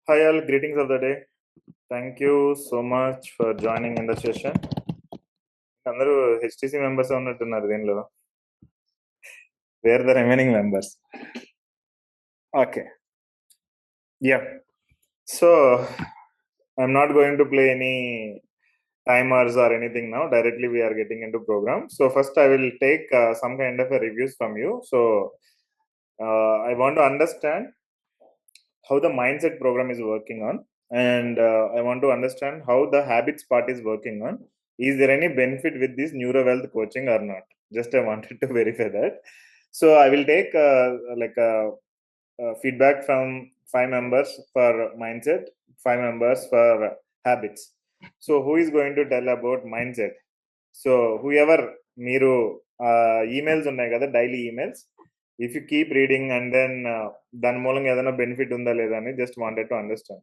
Hi all, greetings of the day. Thank you so much for joining in the session. అందరూ HTC members ఉన్నట్టున్నారు దీనిలో. Wear the remaining members. Okay, yeah. So I'm not going to play any timers or anything now. Directly we are getting into program. So first I will take some kind of a reviews from you. So I want to understand how the mindset program is working on, and I want to understand how the habits part is working on. Is there any benefit with this neuro wealth coaching or not? Just I wanted to verify that. So I will take feedback from 5 members for mindset, 5 members for habits. So who is going to tell about mindset? So whoever మీరు emails ఉన్నాయి కదా, daily emails, if you keep reading and then దాని మూలంగా ఏదైనా benefit ఉందా లేదా అని just wanted to understand.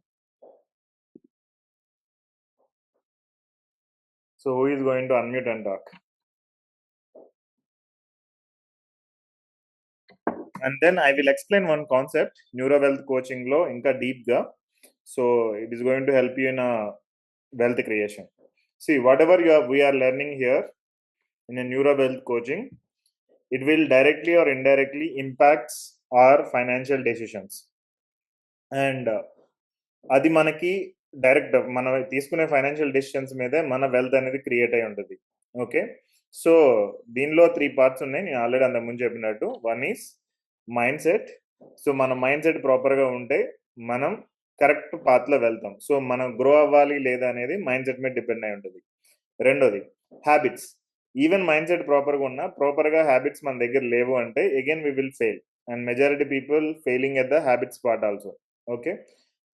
So who is going to unmute and talk? And then I will explain one concept neuro wealth coaching లో ఇంకా deep గా. So it is going to help you in wealth creation. See, whatever we are learning here in a neuro wealth coaching, it will directly or indirectly impacts our financial decisions. And అది మనకి direct మనం తీసుకునే financial decisions మీదే మన wealth అనేది create అయి ఉంటుంది. Okay, so దీనిలో 3 పార్ట్స్ ఉన్నాయి. నేను ఆల్రెడీ అంతకు ముందు చెప్పినట్టు. One is mind set. So మన మైండ్ సెట్ ప్రాపర్గా ఉంటే మనం కరెక్ట్ పాత్లో వెళ్తాం. సో మనం గ్రో అవ్వాలి లేదా అనేది మైండ్ సెట్ మీద డిపెండ్ అయి ఉంటుంది. రెండోది హ్యాబిట్స్. ఈవెన్ మైండ్ సెట్ ప్రాపర్గా ఉన్నా ప్రాపర్గా హ్యాబిట్స్ మన దగ్గర లేవు అంటే again we will fail. And majority people failing at the habits part also. Okay,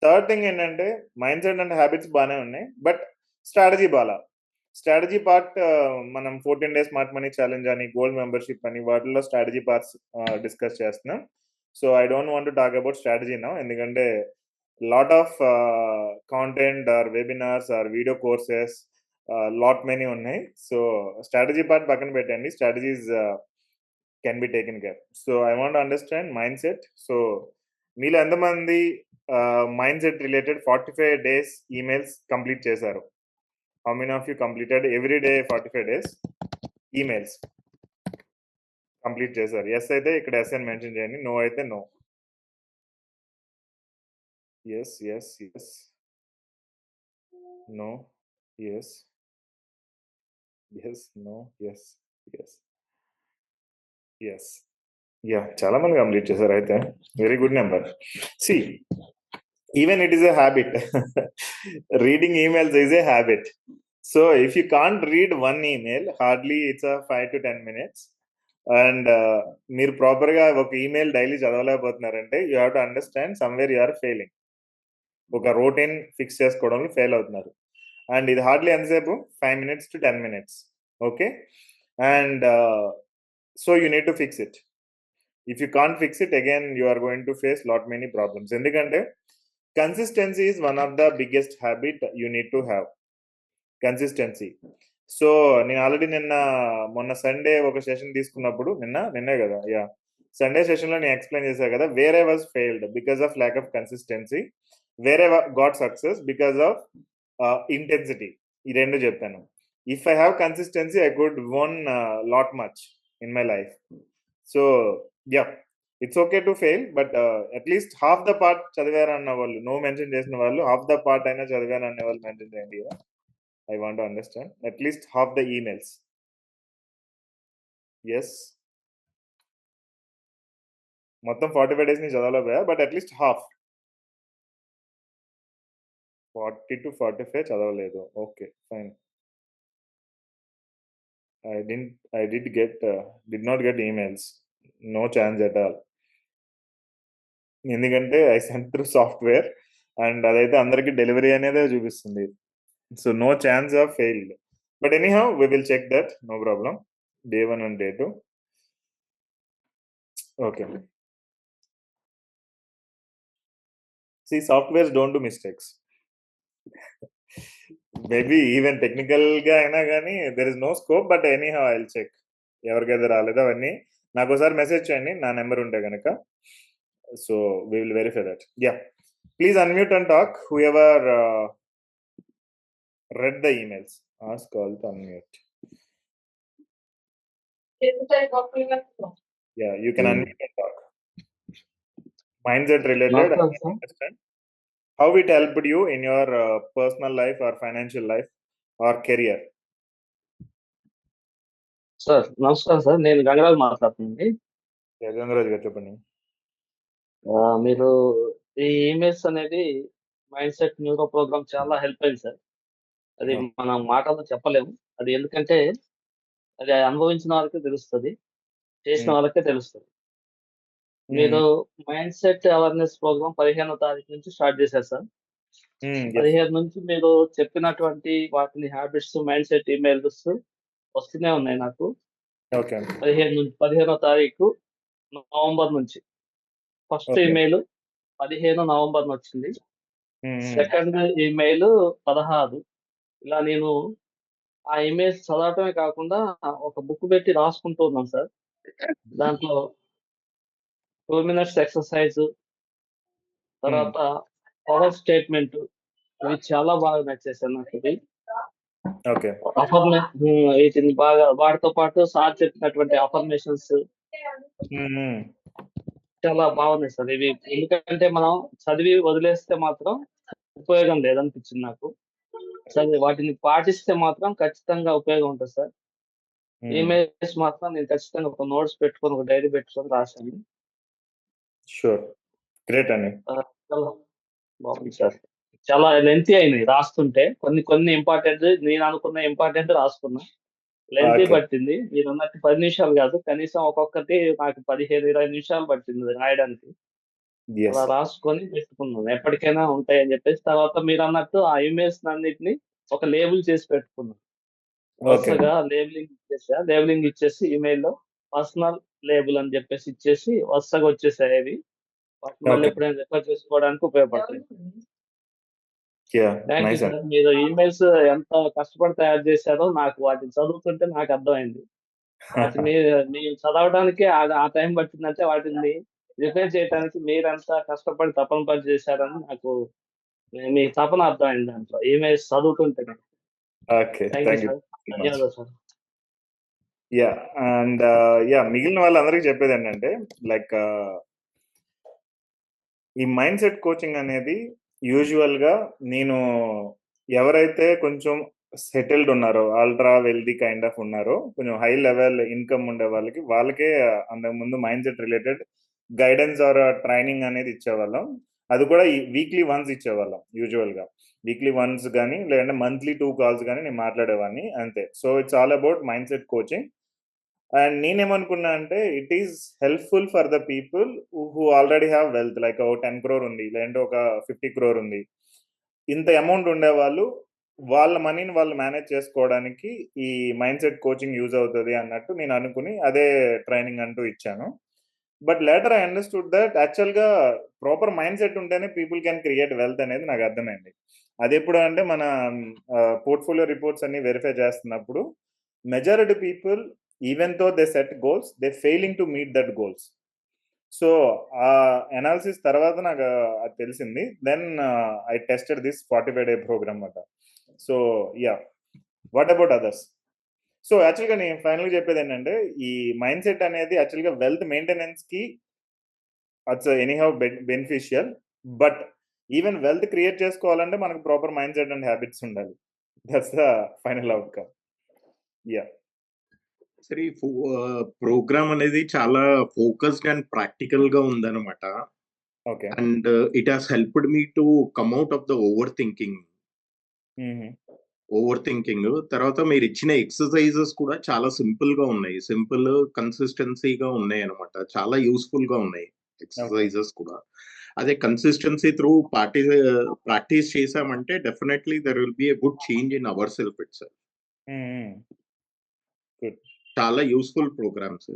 third thing ఏంటంటే మైండ్ సెట్ అండ్ హ్యాబిట్స్ బాగానే ఉన్నాయి, బట్ స్ట్రాటజీ బాగా. స్ట్రాటజీ పార్ట్ మనం 14 days స్మార్ట్ మనీ ఛాలెంజ్ అని, గోల్డ్ మెంబర్షిప్ అని, వాటిల్లో స్ట్రాటజీ పార్ట్స్ డిస్కస్ చేస్తున్నాం. So I don't want to talk about strategy now, ఎందుకంటే lot of content or webinars or video courses lot many ఉన్నాయి. So strategy part పక్కన పెట్టండి. Strategies can be taken care. So I want understand mind set. So మీలో ఎంతమంది mind set related 45 days emails complete చేశారు? How many of you completed every day 45 days emails complete చేశారు? Yes అయితే ఇక్కడ yes అని mention చేయండి, no అయితే no. Yes yes yes, no, yes yes, no, yes yes yes. Yeah, చాలా మంది complete చేశారు అయితే. Very good number. See, even it is a habit. Reading emails is a habit. So if you can't read one email, hardly it's a 5 to 10 minutes, and మీరు ప్రాపర్గా ఒక email daily చదవలేకపోతున్నారంటే you have to understand somewhere you are failing. ఒక routine fix చేసుకోవడంలో fail అవుతున్నారు. And ఇది hardly ఎంతసేపు? 5 minutes to 10 minutes. Okay, and so you need to fix it. If you can't fix it, again you are going to face lot many problems. ఎందుకంటే consistency is one of the biggest habit you need to have. Consistency. So నేను already మొన్న Sunday ఒక session తీసుకున్నప్పుడు, నిన్నే కదా, yeah, Sunday సెషన్లో నేను explain చేశాను కదా, where I was failed because of lack of consistency, where I got success because of intensity. ఈ రెండు చెప్పాను. If I have consistency I could one lot much in my life. So yeah, it's okay to fail, but at least half the part చదివారు అన్న వాళ్ళు, no mention చేసిన వాళ్ళు half the part అయినా చదివాను అనే వాళ్ళు మెన్షన్ చేయండి కదా. I want to understand at least half the emails. Yes, మొత్తం 45 days ని చదవలేకపోయా, బట్ అట్లీస్ట్ హాఫ్. 40 to 45 చదవలేదు. Okay, fine. I did not get emails. No chance at all. ఎందుకంటే I sent through software and అదైతే అందరికి delivery అనేదే చూపిస్తుంది. So no chance of failed. But anyhow we will check that, no problem. Day 1 and day 2. Okay. See, softwares don't do mistakes. Maybe even technical గా అయినా కానీ there is no scope, but anyhow I will check. ఎవరికైతే రాలేదో అవన్నీ నాకు ఒకసారి message చేయండి, నా నెంబర్ ఉంటే కనుక. So we will verify that. Yeah, Please unmute and talk. Whoever read the emails, ask all to unmute. Yeah, you can unmute and talk. Mindset related, I want to understand how it helped you in your personal life or financial life or career. Sir నమస్కారం sir, నేను గంగరాజు మాట్లాడుతున్నానండి. గంగరాజు గారు చెప్పండి. మీరు ఈ emails అనేది mind set neuro programme చాలా help అయింది సార్. అది మనం మాటల్లో చెప్పలేము. అది ఎందుకంటే అది అనుభవించిన వాళ్ళకే తెలుస్తుంది, చేసిన వాళ్ళకే తెలుస్తుంది. మీరు మైండ్ సెట్ అవేర్నెస్ ప్రోగ్రామ్ 15వ తారీఖు నుంచి స్టార్ట్ చేశారు సార్. 15 నుంచి మీరు చెప్పినటువంటి వాటిని హ్యాబిట్స్, మైండ్ సెట్ ఈమెయిల్స్ వస్తూనే ఉన్నాయి నాకు. 15వ తారీఖు నవంబర్ నుంచి ఫస్ట్ ఈమెయిల్ 15 నవంబర్ వచ్చింది. Second email 16. ఇలా నేను ఆ ఇమెయిల్స్ చదవటమే కాకుండా ఒక బుక్ పెట్టి రాసుకుంటూ ఉన్నాను సార్. దాంట్లో 2 minutes ఎక్సర్సైజ్, తర్వాత పవర్ స్టేట్మెంట్, ఇవి చాలా బాగా నచ్చేసాయి నాకు. ఇది వీటిని బాగా వాటితో పాటు సార్ చెప్పినటువంటి అఫర్మేషన్స్ చాలా బాగున్నాయి సార్ ఇవి. ఎందుకంటే మనం చదివి వదిలేస్తే మాత్రం ఉపయోగం లేదనిపించింది నాకు. సరే, వాటిని పాటిస్తే మాత్రం ఖచ్చితంగా ఉపయోగం ఉంటుంది సార్. ఈమెయిల్స్ మాత్రం నేను ఖచ్చితంగా ఒక నోట్స్ పెట్టుకొని, ఒక డైరీ పెట్టుకొని రాశాను. షూర్, గ్రేట్ అండి. చాలా బాగుంది సార్. చాలా లెంతీ అయినాయి రాస్తుంటే. కొన్ని ఇంపార్టెంట్, నేను అనుకున్న ఇంపార్టెంట్ రాసుకున్నా. లెంతీ పట్టింది. మీరు అన్నట్టు 10 నిమిషాలు కాదు, కనీసం ఒక్కొక్కటి నాకు 15-20 నిమిషాలు పట్టింది రాయడానికి. అలా రాసుకొని పెట్టుకున్నాను, ఎప్పటికైనా ఉంటాయని చెప్పేసి. తర్వాత మీరు అన్నట్టు ఆ ఇమెయిల్స్ అన్నిటిని ఒక లేబుల్ చేసి పెట్టుకున్నాను. వరుసగా లేబులింగ్ ఇచ్చేసి ఈమెయిల్లో పర్సనల్ లేబుల్ అని చెప్పేసి ఇచ్చేసి వరుసగా వచ్చేసాయి. అవి మళ్ళీ ఎప్పుడైనా రిఫర్ చేసుకోవడానికి ఉపయోగపడతాయి. Thank you sir. మీరు ఈమెయిల్స్ ఎంత కష్టపడి తయారు చేశారో నాకు వాటిని చదువుతుంటే నాకు అర్థమైంది. వాటిని మీరు చదవడానికి ఆ టైం పట్టిందంటే వాటిని రిపేర్ చేయడానికి మీరెంత కష్టపడి తపన పని చేశారని నాకు మీ తపన అర్థమైంది దాంట్లో ఈమెయిల్స్ చదువుతుంటే. ధన్యవాదాలు సార్. యా, అండ్ మిగిలిన వాళ్ళందరికీ చెప్పేది ఏంటంటే, లైక్ ఈ మైండ్ సెట్ కోచింగ్ అనేది యూజువల్ గా నేను ఎవరైతే కొంచెం సెటిల్డ్ ఉన్నారో, అల్ట్రా వెల్దీ కైండ్ ఆఫ్ ఉన్నారో, కొంచెం హై లెవెల్ ఇన్కమ్ ఉండే వాళ్ళకే అంతకుముందు mind set related guidance or training అనేది ఇచ్చేవాళ్ళం. అది కూడా వీక్లీ వన్స్ ఇచ్చేవాళ్ళం. యూజువల్ గా వీక్లీ వన్స్ కానీ లేదంటే మంత్లీ 2 calls కానీ నేను మాట్లాడేవాడిని, అంతే. So it's all about mind set coaching. And నేనేమనుకున్నా అంటే, it is helpful for the people who already have wealth, like 10 crore ఉంది, లేదంటే ఒక 50 crore ఉంది. ఇంత అమౌంట్ ఉండేవాళ్ళు వాళ్ళ మనీని వాళ్ళు మేనేజ్ చేసుకోవడానికి ఈ మైండ్ సెట్ కోచింగ్ యూజ్ అవుతుంది అన్నట్టు నేను అనుకుని అదే ట్రైనింగ్ అంటూ ఇచ్చాను. But later I understood that యాక్చువల్గా ప్రాపర్ మైండ్ సెట్ ఉంటేనే పీపుల్ క్యాన్ క్రియేట్ వెల్త్ అనేది నాకు అర్థమైంది. అది ఎప్పుడు అంటే, మన పోర్ట్ఫోలియో రిపోర్ట్స్ అన్ని వెరిఫై చేస్తున్నప్పుడు majority people, even though they set goals, they failing to meet that goals. So ఆ అనాలిసిస్ తర్వాత నాకు అది తెలిసింది. Then I tested this 45-day program అట. So yeah, what about others? So యాక్చువల్గా నేను ఫైనల్గా చెప్పేది ఏంటంటే, ఈ మైండ్ సెట్ అనేది యాక్చువల్గా వెల్త్ మెయింటెనెన్స్ కి it's anyhow beneficial. But even wealth create చేసుకోవాలంటే మనకు proper mind set and habits ఉండాలి. That's the final outcome. Yeah, సరే, ప్రోగ్రామ్ అనేది చాలా ఫోకస్డ్ అండ్ ప్రాక్టికల్ గా ఉందన్నమాట. And it has helped me to come out of the overthinking. తర్వాత మీరు ఇచ్చిన ఎక్సర్సైజెస్ కూడా చాలా సింపుల్ గా ఉన్నాయి, సింపుల్ కన్సిస్టెన్సీగా ఉన్నాయి అనమాట. చాలా యూస్ఫుల్ గా ఉన్నాయి ఎక్సర్సైజెస్ కూడా. అదే కన్సిస్టెన్సీ త్రూ ప్రాక్టీస్ చేసామంటే definitely there will B a good change in our self it self. చాలా యూస్ఫుల్ ప్రోగ్రామ్స్.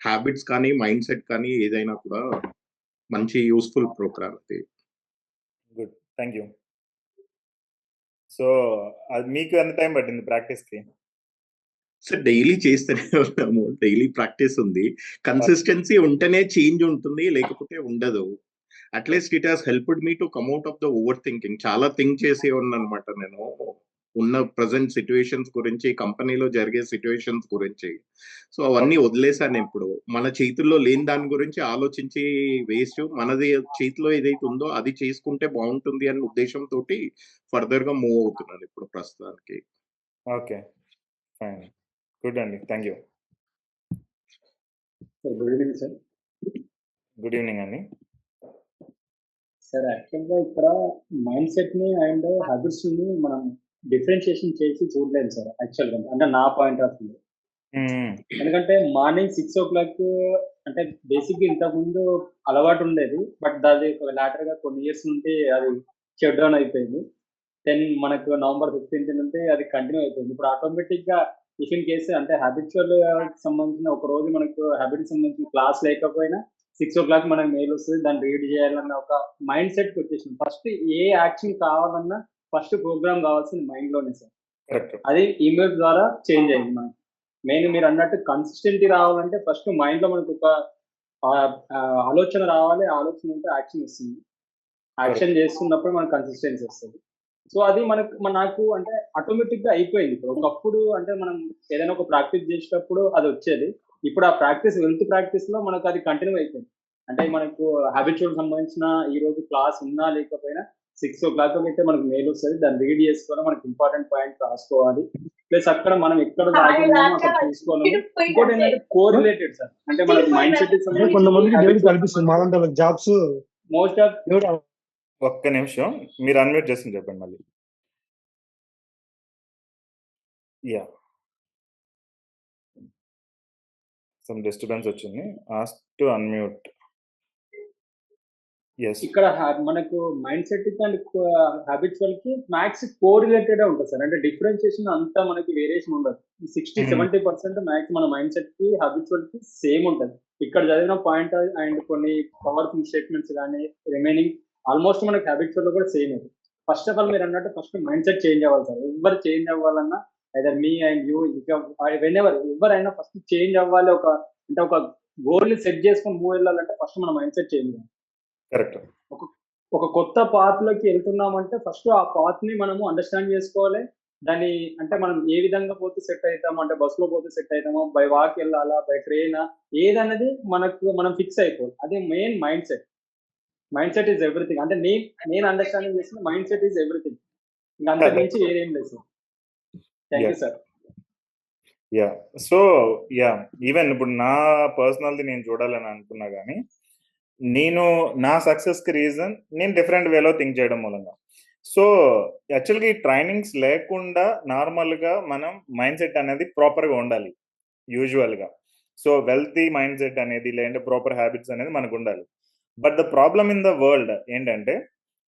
హ్యాబిట్స్ కానీ మైండ్ సెట్ కానీ ఏదైనా కూడా మంచి యూస్ఫుల్ ప్రోగ్రామ్ అది. Good, thank you. సో అది మీకు ఎంత టైం పట్టింది ప్రాక్టీస్ కి? సార్ డైలీ చేస్తూనే ఉన్నాము, డైలీ ప్రాక్టీస్ ఉంది. కన్సిస్టెన్సీ ఉంటేనే చేంజ్ ఉంటుంది, లేకపోతే ఉండదు. At least it has helped me to come out of the over thinking. చాలా థింక్ చేసే అనమాట నేను ఉన్న ప్రజెంట్ సిచ్యువేషన్స్ గురించి, కంపెనీలో జరిగే సిచ్యువేషన్స్ గురించి. సో అవన్నీ వదిలేసాను. ఇప్పుడు మన చేతుల్లో లేని దాని గురించి ఆలోచించి వేస్ట్. మనది చేతిలో ఏదైతే ఉందో అది చేసుకుంటే బాగుంటుంది అనే ఉద్దేశంతో ఫర్దర్ గా మూవ్ అవుతున్నాను ఇప్పుడు ప్రస్తుతానికి. ఓకే, ఫైన్, గుడ్ అండి, thank you. Good evening sir. Good evening అండి. సార్ యాక్చువల్గా ఇక్కడ మైండ్ సెట్ ని అండ్ హ్యాబిట్స్ ని మనం డిఫరెన్షియేషన్ చేసి చూడలేదు సార్ యాక్చువల్గా, అంటే నా పాయింట్ ఆఫ్ వ్యూ. ఎందుకంటే మార్నింగ్ 6 o'clock అంటే బేసిక్ గా ఇంతకు ముందు అలవాటు ఉండేది, బట్ దాది లాటర్ గా కొన్ని ఇయర్స్ నుండి అది షట్ డౌన్ అయిపోయింది. దెన్ మనకు November 15th నుండి అది కంటిన్యూ అయిపోయింది. ఇప్పుడు ఆటోమేటిక్ గా ఇఫ్ ఇన్ కేసు అంటే హ్యాబిచువల్ సంబంధించిన ఒక రోజు మనకు హ్యాబిట్ సంబంధించిన క్లాస్ లేకపోయినా 6 o'clock మనకు మెయిల్ వస్తుంది, దాన్ని రీడ్ చేయాలన్న ఒక మైండ్ సెట్ కి వచ్చేసింది. ఫస్ట్ ఏ యాక్షన్ కావాలన్నా ఫస్ట్ ప్రోగ్రామ్ కావాల్సింది మైండ్ లోనే సార్. కరెక్ట్. అది ఈమెయిల్ ద్వారా చేంజ్ అయింది మనకి. మెయిన్ మీరు అన్నట్టు కన్సిస్టెంటీ రావాలంటే ఫస్ట్ మైండ్ లో మనకు ఒక ఆలోచన రావాలి. ఆలోచన ఉంటే యాక్షన్ వస్తుంది. యాక్షన్ చేస్తున్నప్పుడు మనకు కన్సిస్టెన్సీ వస్తుంది. సో అది నాకు అంటే ఆటోమేటిక్ గా అయిపోయింది. ఇప్పుడు ఒకప్పుడు అంటే మనం ఏదైనా ఒక ప్రాక్టీస్ చేసేటప్పుడు అది వచ్చేది. ఇప్పుడు ఆ ప్రాక్టీస్ వెల్త్ ప్రాక్టీస్ లో మనకు అది కంటిన్యూ అయిపోయింది. అంటే మనకు హ్యాబిచువల్ సంబంధించిన ఈ రోజు క్లాస్ ఉన్నా లేకపోయినా 6 o'clock అయితే మనకు మెయిల్ వస్తుంది, దాన్ని రీడ్ చేసుకోవాలి, మనకి ఇంపార్టెంట్ పాయింట్ రాసుకోవాలి. ప్లస్ అక్కడ మనం ఎక్కడ రాసుకున్నామో అక్కడ చూసుకోవాలి. ఇంకోటి ఏంటంటే కోరిలేటెడ్ సార్, అంటే మనకి మైండ్ సెట్ కొంతమందికి కనిపిస్తుంది మాదంటే జాబ్స్ మోస్ట్ ఆఫ్. ఒక్క నిమిషం మీరు అన్మ్యూట్ చేసి చెప్పండి మళ్ళీ. యా, సమ్ డిస్టర్బెన్స్ వచ్చింది. Ask to unmute. ఇక్కడ మనకు మైండ్ సెట్ అండ్ హ్యాబిచువల్ కి మ్యాక్స్ కోరిలేటెడ్ ఉంటుంది సార్. అంటే డిఫరెన్షియేషన్ అంతా మనకి వేరియేషన్ ఉండదు. 60-70% మ్యాక్స్ మన మైండ్ సెట్ కి హ్యాబిచువల్ కి సేమ్ ఉంటుంది. ఇక్కడ చదివిన పాయింట్ అండ్ కొన్ని పవర్ఫుల్ స్టేట్మెంట్స్ కానీ రిమైనింగ్ ఆల్మోస్ట్ మనకి హ్యాబిచువల్ లో కూడా సేమ్ ఉంది. ఫస్ట్ ఆఫ్ ఆల్ మీరు అన్నట్టు ఫస్ట్ మైండ్ సెట్ చేంజ్ అవ్వాలి సార్. ఎవరు చేంజ్ అవ్వాలన్నా either me and you, whenever ఎవరైనా ఫస్ట్ చేంజ్ అవ్వాలి. ఒక గోల్ ని సెట్ చేసుకొని మూవ్ వెళ్ళాలంటే ఫస్ట్ మన మైండ్ సెట్ చేంజ్ అవ్వాలి. కరెక్ట్. ఒక కొత్త పాత్ లోకి వెళ్తున్నామంటే ఫస్ట్ ఆ పాత్ ని మనము అండర్స్టాండ్ చేసుకోవాలి. దాన్ని అంటే మనం ఏ విధంగా పోతే సెట్ అవుతాము, అంటే బస్ లో పోతే సెట్ అవుతామో, బై వాక్ వెళ్ళాలా, బై ట్రైన్, ఏదనేది మనం ఫిక్స్ అయిపోవాలి. అదే main mind set. Mind set is everything. అంటే నేను అండర్స్టాండింగ్ చేసిన మైండ్ సెట్ ఈజ్ ఎవ్రీథింగ్. ఇంకా అంతకు మించి ఏదేం లేదు sir. Thank you sir. Yeah, so yeah, even ఇప్పుడు నా పర్సనల్ది నేను చూడాలని అనుకున్నా కానీ నా సక్సెస్కి రీజన్ నేను డిఫరెంట్ వేలో థింక్ చేయడం మూలంగా. సో యాక్చువల్గా ఈ ట్రైనింగ్స్ లేకుండా నార్మల్గా మనం మైండ్ సెట్ అనేది ప్రాపర్గా ఉండాలి యూజువల్గా. సో వెల్తీ మైండ్ సెట్ అనేది లేదంటే ప్రాపర్ హ్యాబిట్స్ అనేది మనకు ఉండాలి. But the problem in the world ఏంటంటే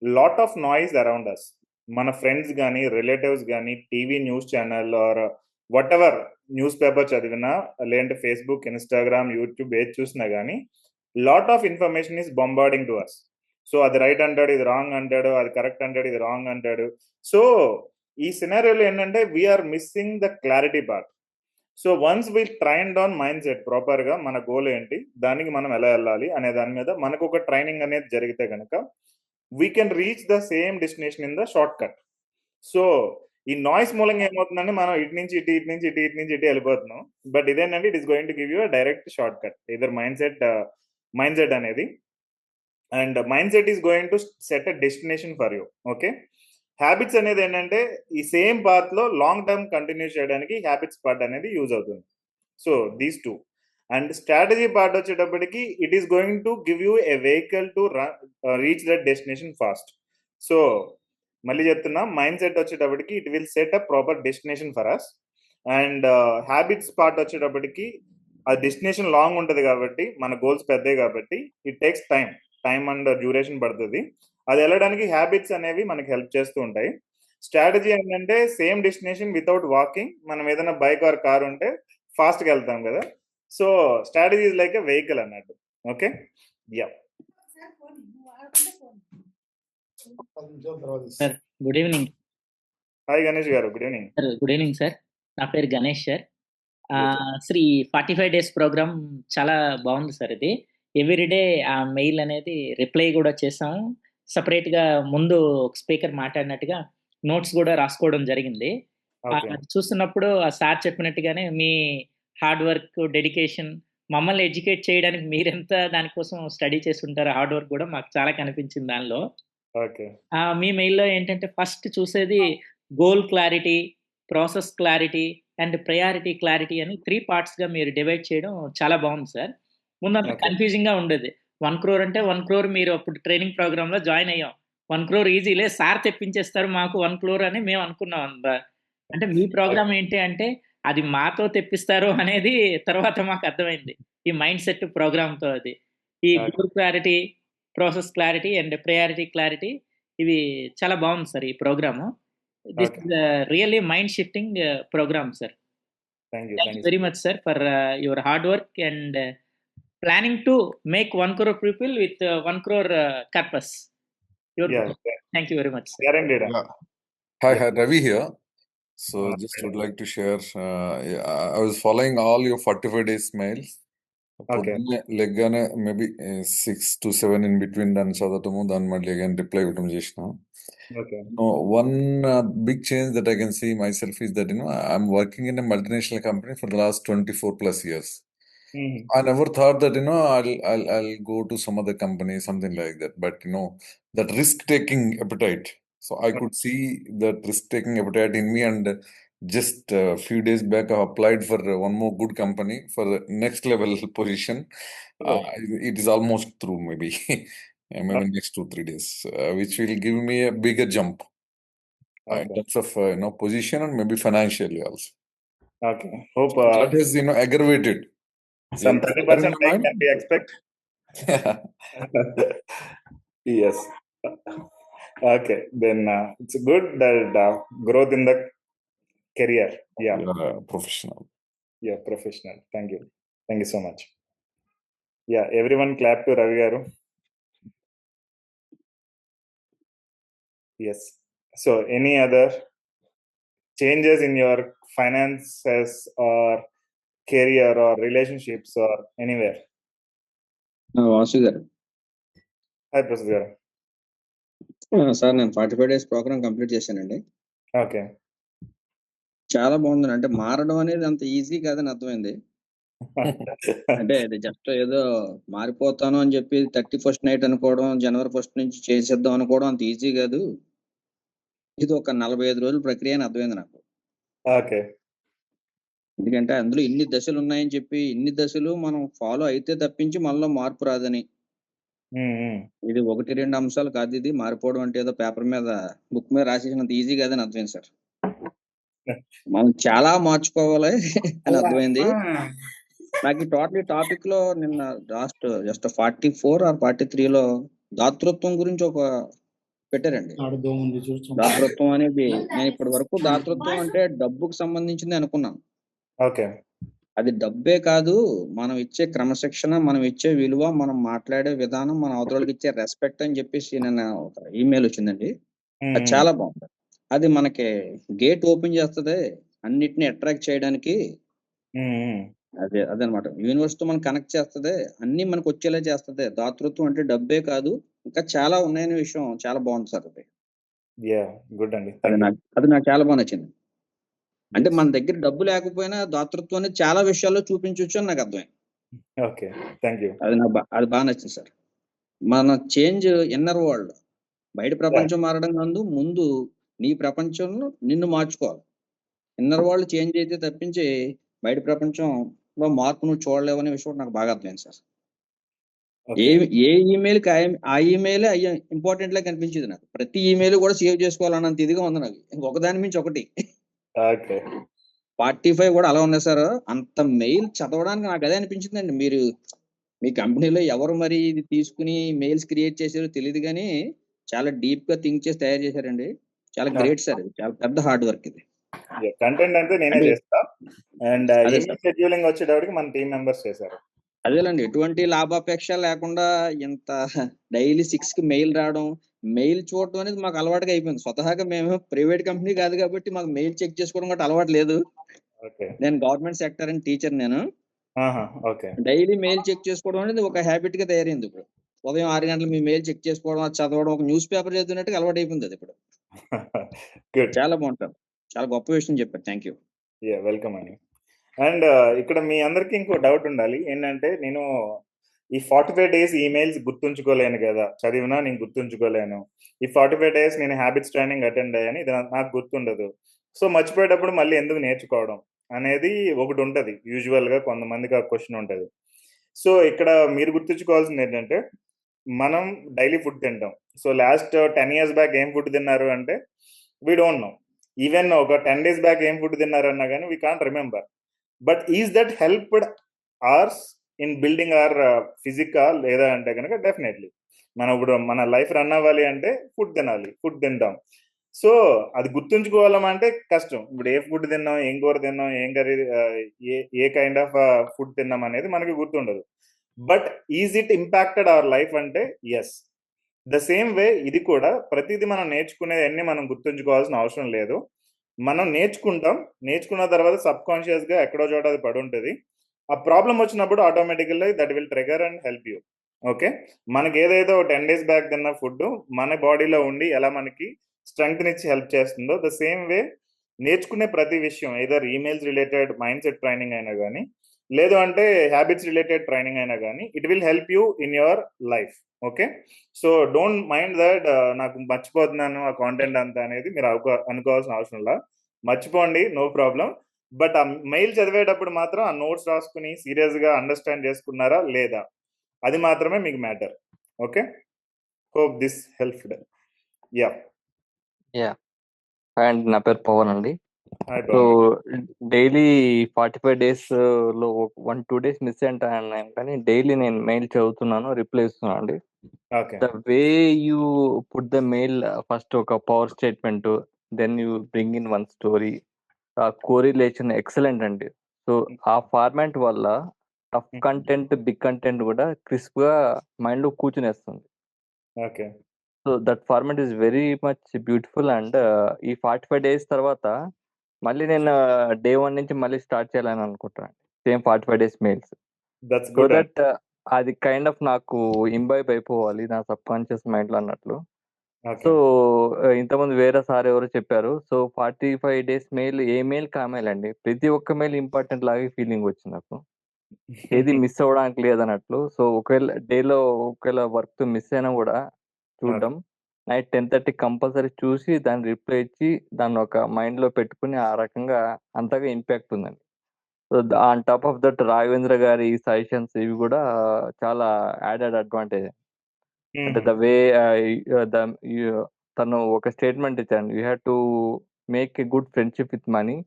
lot of noise around us. మన ఫ్రెండ్స్ కానీ రిలేటివ్స్ కానీ TV news channel or whatever newspaper చదివినా లేదంటే ఫేస్బుక్, ఇన్స్టాగ్రామ్, యూట్యూబ్ ఏది చూసినా కానీ lot of information is bombarding to us. So అది రైట్ అంటాడు, ఇది రాంగ్ అంటాడు, అది కరెక్ట్ అంటాడు, ఇది రాంగ్ అంటాడు. సో ఈ సినారియోలో ఏంటంటే we're missing the clarity part. So once we trained on mind set ప్రాపర్గా మన గోల్ ఏంటి, దానికి మనం ఎలా వెళ్ళాలి అనే దాని మీద మనకు ఒక ట్రైనింగ్ అనేది జరిగితే కనుక we can reach the same destination in the short cut. So ఈ నాయిస్ మూలంగా ఏమవుతుందంటే మనం ఇటు నుంచి ఇటు వెళ్ళిపోతున్నాం. బట్ ఇదేంటంటే it is going to give you direct short cut. Either mind set అనేది, and mind set is going to set a destination for you. Okay, habits అనేది ఏంటంటే ఈ సేమ్ పాత్ లో లాంగ్ టర్మ్ కంటిన్యూ చేయడానికి habits part అనేది use అవుతుంది. So these two. And strategy part వచ్చేటప్పటికి it is going to give you a vehicle to reach that destination fast. So మళ్ళీ చెప్తున్నా, మైండ్ సెట్ వచ్చేటప్పటికి it will set a proper destination for us. And habits part వచ్చేటప్పటికి ఆ destination long ఉంటుంది కాబట్టి మన goals పెద్దవి కాబట్టి it takes time and duration పడుతుంది. అది వెళ్ళడానికి హ్యాబిట్స్ అనేవి మనకి హెల్ప్ చేస్తూ ఉంటాయి. స్ట్రాటజీ ఏంటంటే సేమ్ డెస్టినేషన్ వితౌట్ వాకింగ్. మనం ఏదైనా బైక్ ఆర్ కార్ ఉంటే ఫాస్ట్గా వెళ్తాం కదా. So strategy is like a vehicle అన్నట్టు. Okay, yeah. Sir good evening. Hi Ganesh garu, good evening. Sir good evening sir. నా పేరు గణేష్ సార్. సార్ ఈ 45 days ప్రోగ్రామ్ చాలా బాగుంది సార్. ఇది ఎవ్రీడే ఆ మెయిల్ అనేది రిప్లై కూడా చేసాము. సెపరేట్‌గా ముందు స్పీకర్ మాట్లాడినట్టుగా నోట్స్ కూడా రాసుకోవడం జరిగింది. ఓకే. అది చూస్తున్నప్పుడు ఆ సార్ చెప్పినట్టుగానే మీ హార్డ్ వర్క్, డెడికేషన్ మమ్మల్ని ఎడ్యుకేట్ చేయడానికి మీరెంత దానికోసం స్టడీ చేసుంటారో హార్డ్ వర్క్ కూడా మాకు చాలా కనిపించింది దానిలో. ఓకే. మీ మెయిల్‌లో ఏంటంటే ఫస్ట్ చూసేది goal clarity, process clarity and priority clarity అని 3 పార్ట్స్‌గా మీరు డివైడ్ చేయడం చాలా బాగుంది సార్. ముందంతా ఓకే. కన్‌ఫ్యూజింగ్‌గా ఉండేది. 1,00,00,000 అంటే 1,00,00,000 మీరు అప్పుడు ట్రైనింగ్ ప్రోగ్రామ్‌లో జాయిన్ అయ్యాం. 1,00,00,000 ఈజీలే సార్ తెప్పించేస్తారు మాకు 1,00,00,000 అని మేము అనుకున్నాం అంతా. అంటే మీ ప్రోగ్రామ్ ఏంటి అంటే అది మాతో తెప్పిస్తారు అనేది తర్వాత మాకు అర్థమైంది. ఈ మైండ్ సెట్ ప్రోగ్రామ్‌తో అది. ఈ okay. Goal clarity, process clarity and priority clarity ఇవి చాలా బాగుంది సార్ ఈ programme. This okay. Is really mind shifting programme sir. Thank you. Thank thank you you. Very much sir for your hard work and planning to make 1 crore people with 1 crore corpus. Yeah. Thank you very much, sir. Guaranteed. Yeah. Hi, Yeah. Ravi here. So just Okay. would like to share. I was following all your 45 days mails. Okay. లెగ్గానే maybe 6 to 7 in between దాన్ని చదవటము దాన్ని మళ్ళీ again reply ఇవ్వడం చేసిన. Okay. One big change that I can see myself is that I'm working in a multinational company for the last 24 plus years. Mhm. I never thought that I'll go to some other company, something like that. But that risk-taking appetite. So I could see that risk-taking appetite in me, and just a few days back I applied for one more good company for the next level position. Oh. It is almost through, maybe maybe next 2-3 days, which will give me a bigger jump in Okay. terms of position and maybe financially also. Okay. Hope That has aggravated. some Is there 30% in your hike mind? can we expect? Yes. Okay. Then it's good that growth in the career. Yeah. Professional. Yeah. Professional. Thank you. Thank you so much. Yeah. Everyone clap to Ravi garu. Yes. So any other changes in your finances or career or relationships or anywhere? Vasu గారు Hi, Prasad garu. Sir నేను 45 days programme complete చేశానండి. Okay. చాలా బాగుంది. అంటే మారడం అనేది అంత easy కాదని అర్థమైంది. అంటే అది జస్ట్ ఏదో మారిపోతాను అని చెప్పి 31st నైట్ అనుకోవడం, జనవరి 1st నుంచి చేసేద్దాం అనుకోవడం అంత ఈజీ కాదు. ఇది ఒక 45 రోజుల ప్రక్రియ అని అర్థమైంది నాకు. Okay. ఎందుకంటే అందులో ఇన్ని దశలు ఉన్నాయని చెప్పి ఇన్ని దశలు మనం ఫాలో అయితే తప్పించి మనలో మార్పు రాదని. ఇది 1-2 అంశాలు కాదు. ఇది మారిపోవడం అంటే ఏదో పేపర్ మీద బుక్ మీద రాసేసినంత ఈజీ కాదని అర్థమైంది సార్. మనం చాలా మార్చుకోవాలి అని అర్థమైంది. నాకు ఈ టోటల్ టాపిక్ లో నిన్న లాస్ట్ జస్ట్ 44 or 43లో దాతృత్వం గురించి ఒక పెట్టారండి. దాతృత్వం అనేది నేను ఇప్పటి వరకు దాతృత్వం అంటే డబ్బుకు సంబంధించింది అనుకున్నాను. ఓకే. అది డబ్బే కాదు, మనం ఇచ్చే క్రమశిక్షణ, మనం ఇచ్చే విలువ, మనం మాట్లాడే విధానం, మన అవతలకి ఇచ్చే రెస్పెక్ట్ అని చెప్పేసి నిన్న ఒక ఈమెయిల్ వచ్చిందండి. అది చాలా బాగుంది. అది మనకి గేట్ ఓపెన్ చేస్తుంది అన్నిటిని అట్రాక్ట్ చేయడానికి. అదనమాట యూనివర్స్ తో మనం కనెక్ట్ చేస్తుంది, అన్ని మనకు వచ్చేలా చేస్తుంది. దాతృత్వం అంటే డబ్బే కాదు, ఇంకా చాలా ఉన్నాయనే విషయం చాలా బాగుంది సార్. అది గుడ్ అండి. అది నాకు చాలా బాగా నచ్చింది. అంటే మన దగ్గర డబ్బు లేకపోయినా దాతృత్వం అనేది చాలా విషయాల్లో చూపించవచ్చు అని నాకు అర్థమైంది. Okay, thank you. అది బాగా నచ్చింది సార్. మన చేంజ్ ఇన్నర్ వరల్డ్, బయట ప్రపంచం మారడం కాదు, ముందు నీ ప్రపంచంలో నిన్ను మార్చుకోవాలి. ఇన్నర్ వరల్డ్ చేంజ్ అయితే తప్పించి బయట ప్రపంచంలో మార్పు నువ్వు చూడలేవు అనే విషయం నాకు బాగా అర్థమైంది సార్. ఏ ఈమెయిల్ కి ఆ ఈమెయిల్ ఇంపార్టెంట్ లా కనిపించింది నాకు. ప్రతి ఈమెయిల్ కూడా సేవ్ చేసుకోవాలన్నంత ఇదిగా ఉంది నాకు, ఒకదాని మించి ఒకటి. 45 కూడా అలా ఉన్నాయి సార్. అంత మెయిల్ చదవడానికి నాకు అదే అనిపించిందండి. మీరు మీ కంపెనీలో ఎవరు మరి ఇది తీసుకుని మెయిల్స్ క్రియేట్ చేశారో తెలియదు, కానీ చాలా డీప్ గా థింక్ చేసి తయారు చేశారండి. చాలా గ్రేట్ సార్. ఇది చాలా పెద్ద హార్డ్ వర్క్. ఇది కంటెంట్ అంతా నేనే చేస్తా, అండ్ ఈమెయిల్ షెడ్యూలింగ్ వచ్చేటప్పటికి మన టీం మెంబర్స్ చేశారు. అదేలండి, ఎటువంటి లాభాపేక్ష లేకుండా ఇంత డైలీ 6 కి మెయిల్ రావడం, మెయిల్ చూడటం అనేది మాకు అలవాటుగా అయిపోయింది. స్వతహాగా మేము ప్రైవేట్ కంపెనీ కాదు కాబట్టి మాకు మెయిల్ చెక్ చేసుకోవడం కూడా అలవాటు లేదు. నేను గవర్నమెంట్ సెక్టర్ అండ్ టీచర్. నేను ఓకే. డైలీ మెయిల్ చెక్ చేసుకోవడం అనేది ఒక హ్యాబిట్ గా తయారైంది ఇప్పుడు. ఉదయం 6 గంటలకు మీ మెయిల్ చెక్ చేసుకోవడం, అది చదవడం, ఒక న్యూస్ పేపర్ చదివినట్టుగా అలవాటు అయిపోయింది అది ఇప్పుడు. గుడ్. చాలా బాగుంటారు. చాలా గొప్ప విషయం చెప్పారు. Thank you. వెల్కమ్ అండి. అండ్ ఇక్కడ మీ అందరికి ఇంకో డౌట్ ఉండాలి ఏంటంటే, నేను ఈ 45 డేస్ ఈమెయిల్స్ గుర్తుంచుకోలేను కదా, చదివినా నేను గుర్తుంచుకోలేను. ఈ 45 డేస్ నేను హ్యాబిట్స్ ట్రైనింగ్ అటెండ్ అయ్యాను, ఇది నాకు గుర్తుండదు. సో మర్చిపోయేటప్పుడు మళ్ళీ ఎందుకు నేర్చుకోవడం అనేది ఒకటి ఉంటుంది. యూజువల్గా కొంతమందికి ఆ క్వశ్చన్ ఉంటుంది. సో ఇక్కడ మీరు గుర్తుంచుకోవాల్సింది ఏంటంటే, మనం డైలీ ఫుడ్ తింటాం. సో లాస్ట్ 10 years బ్యాక్ ఏం ఫుడ్ తిన్నారు అంటే వీ డోంట్ నో. ఈవెన్ ఒక 10 days బ్యాక్ ఏం ఫుడ్ తిన్నారన్నా కానీ we can't remember. But is that helped ours in building our physical లేదా అంటే కనుక డెఫినెట్లీ. మనం ఇప్పుడు మన లైఫ్ రన్ అవ్వాలి అంటే ఫుడ్ తినాలి, ఫుడ్ తింటాం. సో అది గుర్తుంచుకోవాలంటే కష్టం. ఇప్పుడు ఏ ఫుడ్ తిన్నాం, ఏం కూర తిన్నాం, ఏం curry, A kind of food తిన్నాం అనేది మనకి గుర్తుండదు. But is it impacted our life అంటే ఎస్. ద సేమ్ వే ఇది కూడా ప్రతిదీ మనం నేర్చుకునేది అన్ని మనం గుర్తుంచుకోవాల్సిన అవసరం లేదు. మనం నేర్చుకున్న తర్వాత సబ్ కాన్షియస్ గా ఎక్కడో చోట అది పడి ఉంటుంది. ఆ ప్రాబ్లం వచ్చినప్పుడు automatically that will trigger and help you. Okay, మనకి ఏదైతే 10 days బ్యాక్ తిన్న ఫుడ్ మన బాడీలో ఉండి ఎలా మనకి స్ట్రెంగ్త్ ఇచ్చి హెల్ప్ చేస్తుందో, ద సేమ్ వే నేర్చుకునే ప్రతి విషయం either emails related mind set training అయినా కానీ, లేదు అంటే హ్యాబిట్స్ రిలేటెడ్ ట్రైనింగ్ అయినా కానీ, it will help you in your life. Okay, so don't mind that నాకు మర్చిపోతున్నాను ఆ కాంటెంట్ అంతా అనేది మీరు అనుకోవాల్సిన అవసరం లేదు. మర్చిపోండి, నో ప్రాబ్లం. బట్ ఆ మెయిల్ చదివేటప్పుడు మాత్రం ఆ నోట్స్ రాసుకుని సీరియస్గా అండర్స్టాండ్ చేసుకున్నారా లేదా, అది మాత్రమే మీకు matter. Okay, hope this helped. Yeah and నా పేరు పవన్ అండి. Hi so Pavan. Daily 45 days లో 1-2 days మిస్ అయ్యాను, కానీ డైలీ నేను మెయిల్ చదువుతున్నాను, రిప్లై ఇస్తున్నాను అండి. Okay. The way you put the mail, first ఒక power statement, then you bring in one story, correlation excellent అండి. సో ఆ ఫార్మాట్ వల్ల టఫ్ కంటెంట్, బిగ్ కంటెంట్ కూడా క్రిస్ప్ గా మైండ్ లో కూర్చునేస్తుంది. Okay. So that format is very much beautiful. And ఈ 45 days తర్వాత మళ్ళీ నేను డే 1 నుంచి మళ్ళీ స్టార్ట్ చేయాలని అనుకుంటున్నాను, same 45 days mails. That's so good. That అది కైండ్ ఆఫ్ నాకు ఇంబైబ్ అయిపోవాలి నా సబ్ కాన్షియస్ మైండ్ లో అన్నట్లు. సో ఇంతకుముందు వేరే సార్ ఎవరో చెప్పారు, సో 45 days మెయిల్, ఏ మెయిల్ కామెయిల్ అండి, ప్రతి ఒక్క మెయిల్ ఇంపార్టెంట్ లాగే ఫీలింగ్ వచ్చింది నాకు, ఏది మిస్ అవ్వడానికి లేదన్నట్లు. సో ఒకవేళ డేలో ఒకవేళ వర్క్ మిస్ అయినా కూడా చూడడం, నైట్ 10:30 కంపల్సరీ చూసి దాన్ని రిప్లై ఇచ్చి దాన్ని ఒక మైండ్ లో పెట్టుకుని ఆ రకంగా అంతగా ఇంపాక్ట్ ఉందండి. So on top of that Raghavendra గారి సజెషన్స్ ఇవి కూడా చాలా యాడెడ్ అడ్వాంటేజ్. అంటే ద వే తను ఒక స్టేట్మెంట్ ఇచ్చాను, you have to make a good friendship with money,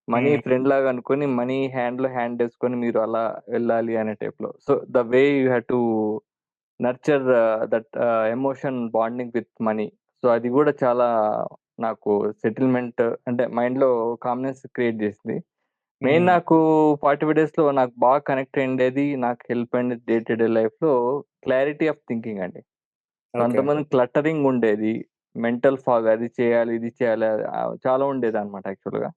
money friend లాగా అనుకొని మనీ హ్యాండ్ లో హ్యాండ్ వేసుకొని మీరు అలా వెళ్ళాలి అనే టైప్ లో. So the way you have to nurture that emotion bonding with money. So అది కూడా చాలా నాకు సెటిల్మెంట్ అంటే మైండ్ లో కామ్నెస్ క్రియేట్ చేసింది. మెయిన్ నాకు 45 days లో నాకు బాగా కనెక్ట్ అయ్యేది, నాకు హెల్ప్ అయింది డే టు డే లైఫ్ లో క్లారిటీ ఆఫ్ థింకింగ్ అండి. కొంతమంది క్లటరింగ్ ఉండేది, మెంటల్ ఫాగ్, అది చేయాలి ఇది చేయాలి చాలా ఉండేది అనమాట యాక్చువల్గా.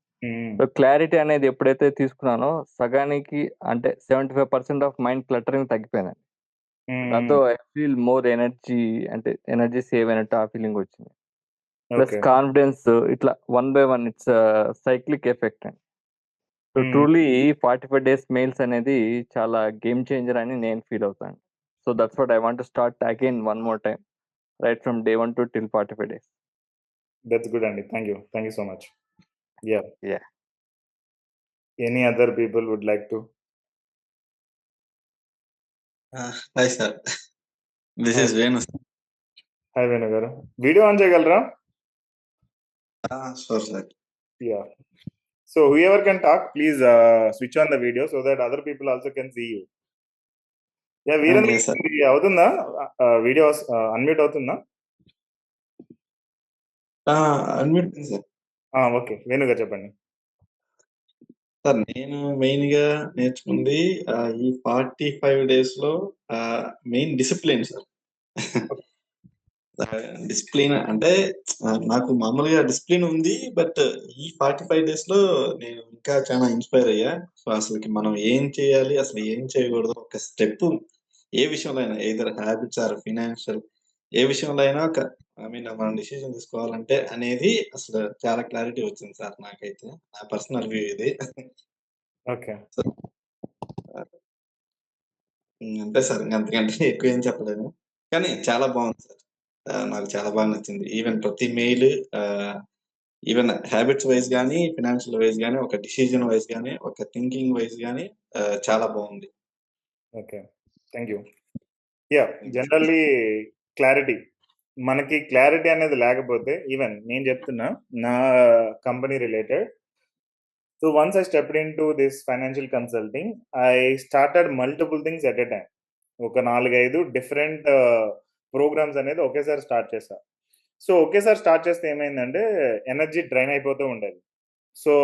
సో క్లారిటీ అనేది ఎప్పుడైతే తీసుకున్నానో సగానికి అంటే 75% ఆఫ్ మైండ్ క్లటరింగ్ తగ్గిపోయిందండి. దాంతో ఐ ఫీల్ మోర్ ఎనర్జీ, అంటే ఎనర్జీ సేవ్ అయినట్టు ఆ ఫీలింగ్ వచ్చింది. ప్లస్ కాన్ఫిడెన్స్, ఇట్లా 1 by 1 ఇట్స్ సైక్లిక్ ఎఫెక్ట్ అండి. సో ట్రూలీ 45 days మెయిల్స్ అనేది చాలా గేమ్ చేంజర్ అని నేను ఫీల్ అవుతాను. So that's what I want to start again one more time, right from day 1 to till 45 days. That's good అండి. Thank you so much. Yeah. Any other people would like to? Hi sir, this is Venu. Hi Venu garu, video on cheyagalra? Sure sir. Yeah, so whoever can talk, please switch on the video so that other people also can see you. Yeah, Veerendra avutunda video unmute avutunda? Unmute sir. Okay, Venu garu cheppandi. Sir నేను main గా నేర్చుకుంది ఈ 45 days లో main discipline sir. Discipline అంటే నాకు మామూలుగా discipline ఉంది. But ఈ 45 డేస్ లో నేను ఇంకా చాలా ఇన్స్పైర్ అయ్యా. సో అసలుకి మనం ఏం చేయాలి, అసలు ఏం చేయకూడదు, ఒక స్టెప్ ఏ విషయంలో అయినా, ఎయిదర్ హ్యాబిట్స్ ఆర్ ఫినాన్షియల్, ఏ విషయంలో అయినా ఒక మనం డిసిజన్ తీసుకోవాలంటే అనేది అసలు చాలా క్లారిటీ వచ్చింది సార్ నాకైతే. నా పర్సనల్ వ్యూ ఇది. ఓకే. సో అంతే సార్. అంతకంటే ఎక్కువ ఏం చెప్పలేను. కానీ చాలా బాగుంది సార్. నాకు చాలా బాగా నచ్చింది. ఈవెన్ ప్రతి మెయిల్ ఈవెన్ హ్యాబిట్స్ వైజ్ గానీ, ఫినాన్షియల్ వైజ్ గానీ, ఒక డిసిజన్ వైజ్ గానీ, ఒక థింకింగ్ వైజ్ గానీ చాలా బాగుంది. Okay. Thank you. Generally clarity, మనకి క్లారిటీ అనేది లేకపోతే, ఈవెన్ నేను చెప్తున్నా నా company related. So once I stepped into this financial consulting, I started multiple things at a time. ఒక 4-5 డిఫరెంట్ ప్రోగ్రామ్స్ అనేది ఒకేసారి స్టార్ట్ చేశా. సో ఒకేసారి స్టార్ట్ చేస్తే ఏమైందంటే ఎనర్జీ డ్రైన్ అయిపోతూ ఉండేది. సో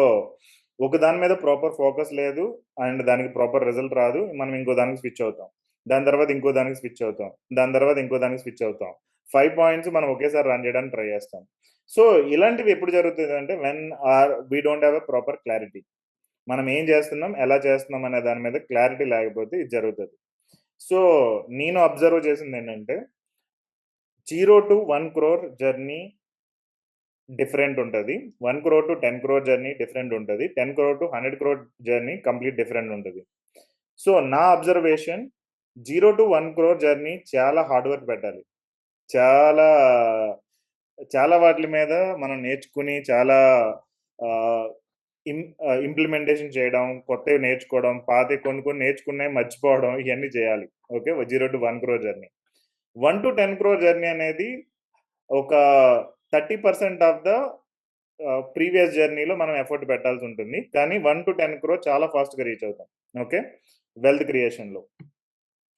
ఒక దాని మీద ప్రాపర్ ఫోకస్ లేదు అండ్ దానికి ప్రాపర్ రిజల్ట్ రాదు. మనం ఇంకో దానికి స్విచ్ అవుతాం, దాని తర్వాత ఇంకో దానికి స్విచ్ అవుతాం, దాని తర్వాత ఇంకో దానికి స్విచ్ అవుతాం. 5 పాయింట్స్ మనం ఒకేసారి రన్ చేయడానికి ట్రై చేస్తాం. సో ఇలాంటివి ఎప్పుడు జరుగుతుంది అంటే when we don't have a proper clarity. మనం ఏం చేస్తున్నాం, ఎలా చేస్తున్నాం అనే దాని మీద క్లారిటీ లేకపోతే ఇది జరుగుతుంది. సో నేను అబ్జర్వ్ చేసింది ఏంటంటే 0 to 1 crore జర్నీ డిఫరెంట్ ఉంటుంది, 1 crore to 10 crore journey different ఉంటుంది, 10 crore to 100 crore journey complete different ఉంటుంది. సో నా అబ్జర్వేషన్ 0 to 1 crore జర్నీ చాలా హార్డ్ వర్క్ పెట్టాలి. చాలా చాలా వాటి మీద మనం నేర్చుకుని చాలా ఇంప్లిమెంటేషన్ చేయడం, కొత్తవి నేర్చుకోవడం, పాత కొన్ని నేర్చుకునే మర్చిపోవడం, ఇవన్నీ చేయాలి. Okay. 0 to 1 crore journey. 1 to 10 crore journey అనేది ఒక 30% ఆఫ్ ద ప్రీవియస్ జర్నీలో మనం ఎఫర్ట్ పెట్టాల్సి ఉంటుంది. కానీ 1 to 10 crore చాలా ఫాస్ట్గా రీచ్ అవుతాం. ఓకే, వెల్త్ క్రియేషన్లో.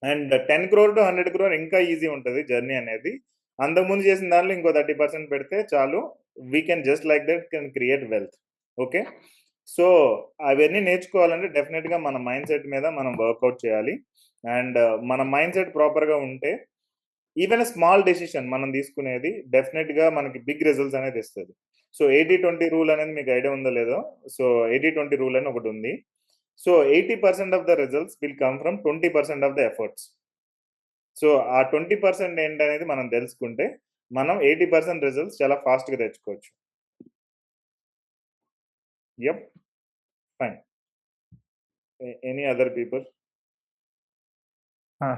అండ్ 10 crore to 100 crore ఇంకా ఈజీ ఉంటుంది జర్నీ అనేది. అంతకుముందు చేసిన దానిలో ఇంకో 30% పెడితే చాలు, we can just like that can create wealth. Okay. So అవన్నీ నేర్చుకోవాలంటే డెఫినెట్గా మన మైండ్ సెట్ మీద మనం వర్కౌట్ చేయాలి. అండ్ మన మైండ్ సెట్ ప్రాపర్గా ఉంటే ఈవెన్ స్మాల్ డెసిషన్ మనం తీసుకునేది డెఫినెట్గా మనకి బిగ్ రిజల్ట్స్ అనేది ఇస్తుంది. సో 80-20 రూల్ అనేది మీకు ఐడియా ఉందో లేదో. సో 80-20 రూల్ అని ఒకటి ఉంది. So 80% of the results will come from 20% of the efforts. So ఆ 20% ఏంటనేది మనం తెలుసుకుంటే మనం 80% రిజల్ట్స్ చాలా ఫాస్ట్గా తెచ్చుకోవచ్చు. Yup, fine. Any other people?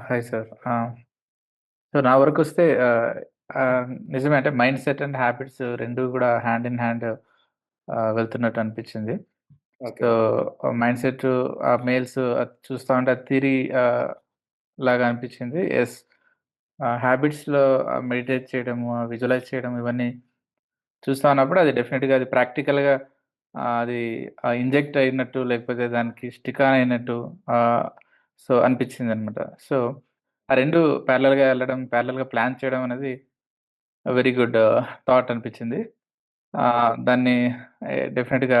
Hi sir. So నా వరకు వస్తే నిజమే, అంటే మైండ్ సెట్ అండ్ హ్యాబిట్స్ రెండు కూడా హ్యాండ్ ఇన్ హ్యాండ్ వెళ్తున్నట్టు అనిపించింది. సో మైండ్ సెట్ మెయిల్స్ చూస్తూ ఉంటే థియరీ లాగా అనిపించింది. ఎస్, హ్యాబిట్స్లో మెడిటేట్ చేయడము, విజువలైజ్ చేయడం, ఇవన్నీ చూస్తూ ఉన్నప్పుడు అది డెఫినెట్గా అది ప్రాక్టికల్గా అది ఇంజెక్ట్ అయినట్టు, లేకపోతే దానికి స్టిక్ ఆన్ అయినట్టు సో అనిపించింది అనమాట. సో ఆ రెండు ప్యారలల్గా వెళ్ళడం, ప్యారలల్గా ప్లాన్ చేయడం అనేది వెరీ గుడ్ థాట్ అనిపించింది. దాన్ని డెఫినెట్గా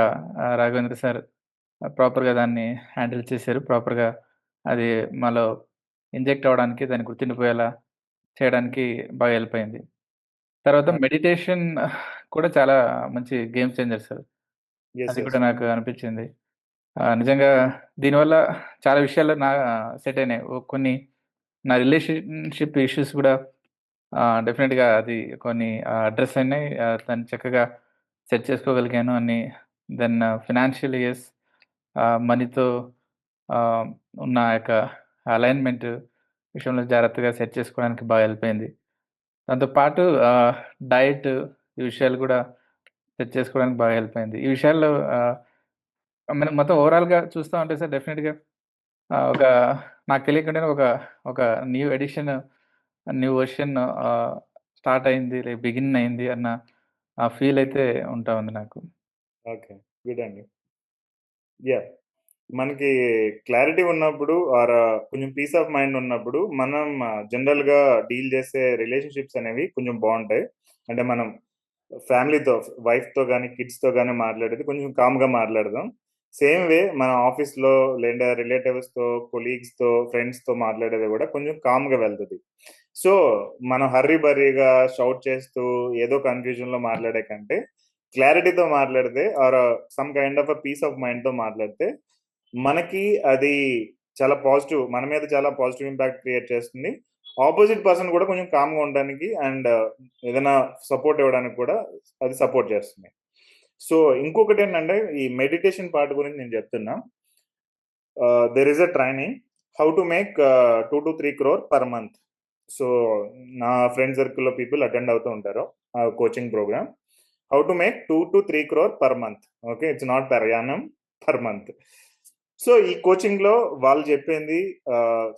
రాఘవేంద్ర సార్ ప్రాపర్గా దాన్ని హ్యాండిల్ చేశారు. ప్రాపర్గా అది మాలో ఇంజెక్ట్ అవ్వడానికి, దాన్ని గుర్తుండిపోయేలా చేయడానికి బాగా హెల్ప్ అయింది. తర్వాత మెడిటేషన్ కూడా చాలా మంచి గేమ్ చేంజర్ సార్. అది కూడా నాకు అనిపించింది. నిజంగా దీనివల్ల చాలా విషయాలు నా సెట్ అయినాయి. కొన్ని నా రిలేషన్షిప్ ఇష్యూస్ కూడా డెఫినెట్గా అది కొన్ని అడ్రస్ అయినాయి. దాన్ని చక్కగా సెట్ చేసుకోగలిగాను అని. దెన్ ఫినాన్షియల్ ఇయర్స్ మనీతో ఉన్న యొక్క అలైన్మెంట్ విషయంలో జాగ్రత్తగా సెట్ చేసుకోవడానికి బాగా హెల్ప్ అయింది. దాంతోపాటు డయట్, ఈ విషయాలు కూడా సెట్ చేసుకోవడానికి బాగా హెల్ప్ అయింది. ఈ విషయాల్లో మనం మొత్తం ఓవరాల్గా చూస్తూ ఉంటే సార్ డెఫినెట్గా ఒక నాకు తెలియకుండానే ఒక new edition, new version start అయింది, బిగిన్ అయింది అన్న ఆ ఫీల్ అయితే ఉంటా ఉంది నాకు. ఓకే, గుడ్ అండి. యా, మనకి క్లారిటీ ఉన్నప్పుడు ఆర్ కొంచెం పీస్ ఆఫ్ మైండ్ ఉన్నప్పుడు మనం జనరల్గా డీల్ చేసే రిలేషన్షిప్స్ అనేవి కొంచెం బాగుంటాయి. అంటే మనం ఫ్యామిలీతో, వైఫ్తో కానీ కిడ్స్తో కానీ మాట్లాడేది కొంచెం కామ్గా మాట్లాడదాం. సేమ్ వే మన ఆఫీస్లో లేదా రిలేటివ్స్తో, కొలీగ్స్తో, ఫ్రెండ్స్తో మాట్లాడేది కూడా కొంచెం కామ్గా వెళ్తుంది. సో మనం హర్రీ బర్రీగా షౌట్ చేస్తూ ఏదో కన్ఫ్యూజన్ లో మాట్లాడే కంటే క్లారిటీతో మాట్లాడితే or some kind of a peace of mind తో మాట్లాడితే మనకి అది చాలా పాజిటివ్, మన మీద చాలా పాజిటివ్ ఇంపాక్ట్ క్రియేట్ చేస్తుంది. ఆపోజిట్ పర్సన్ కూడా కొంచెం కామ్గా ఉండడానికి అండ్ ఏదైనా సపోర్ట్ ఇవ్వడానికి కూడా అది సపోర్ట్ చేస్తుంది. సో ఇంకొకటి ఏంటంటే ఈ మెడిటేషన్ పార్ట్ గురించి నేను చెప్తున్నా. There is a training how to make 2 to 3 crore per month. So నా ఫ్రెండ్ సర్కిల్లో పీపుల్ అటెండ్ అవుతూ ఉంటారు ఆ coaching program. How to make 2 to 3 crore per month. Okay, it's not per annum, per month. So ఈ coaching లో వాళ్ళు చెప్పింది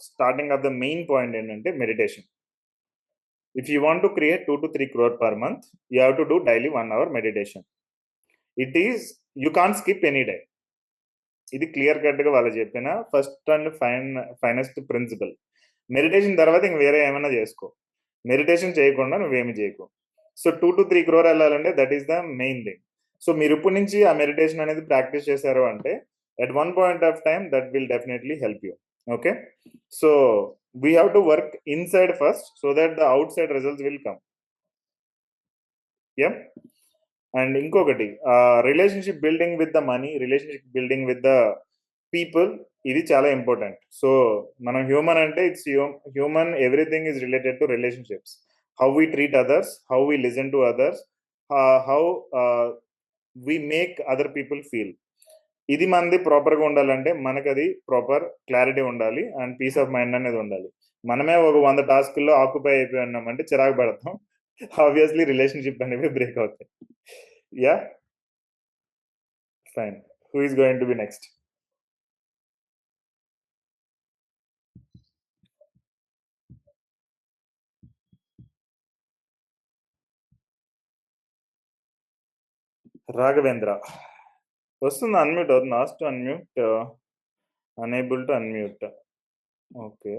starting of the main point ఏంటంటే meditation. If you want to create 2 to 3 crore per month, you have to do daily 1 hour meditation. It is you can't skip any day. ఇది clear cut గా వాళ్ళు చెప్పిన first and finest principle. Meditation తర్వాత ఇంక వేరే ఏమైనా చేసుకో, meditation చేయకుండా నువ్వేమి చేయకు. సో 2 to 3 crore వెళ్ళాలంటే that is the main thing. So మీరు ఇప్పటి నుంచి ఆ మెడిటేషన్ అనేది ప్రాక్టీస్ చేశారు అంటే at one point of time that will definitely help you. Okay, so we have to work inside first so that the outside results will come. Yeah. And inkokati relationship building with the money, relationship building with the people, ఇది చాలా important. So మనం human అంటే it's human, everything is related to relationships. How we treat others, how we listen to others, how we make other people feel. ఇది మనది ప్రాపర్గా ఉండాలంటే మనకు అది ప్రాపర్ క్లారిటీ ఉండాలి అండ్ పీస్ ఆఫ్ మైండ్ అనేది ఉండాలి. మనమే ఒక 100 టాస్క్లో ఆక్యుపై అయిపోయి ఉన్నామంటే చిరాకు పడతాం, ఆబ్వియస్లీ రిలేషన్షిప్ అనేవి బ్రేక్ అవుతాయి. Yeah, fine. Who is going to be next? Raghavendra వస్తుంది. అన్మ్యూట్ అవుతుంది. ఆస్ట్ to unmute, unable to unmute. Okay,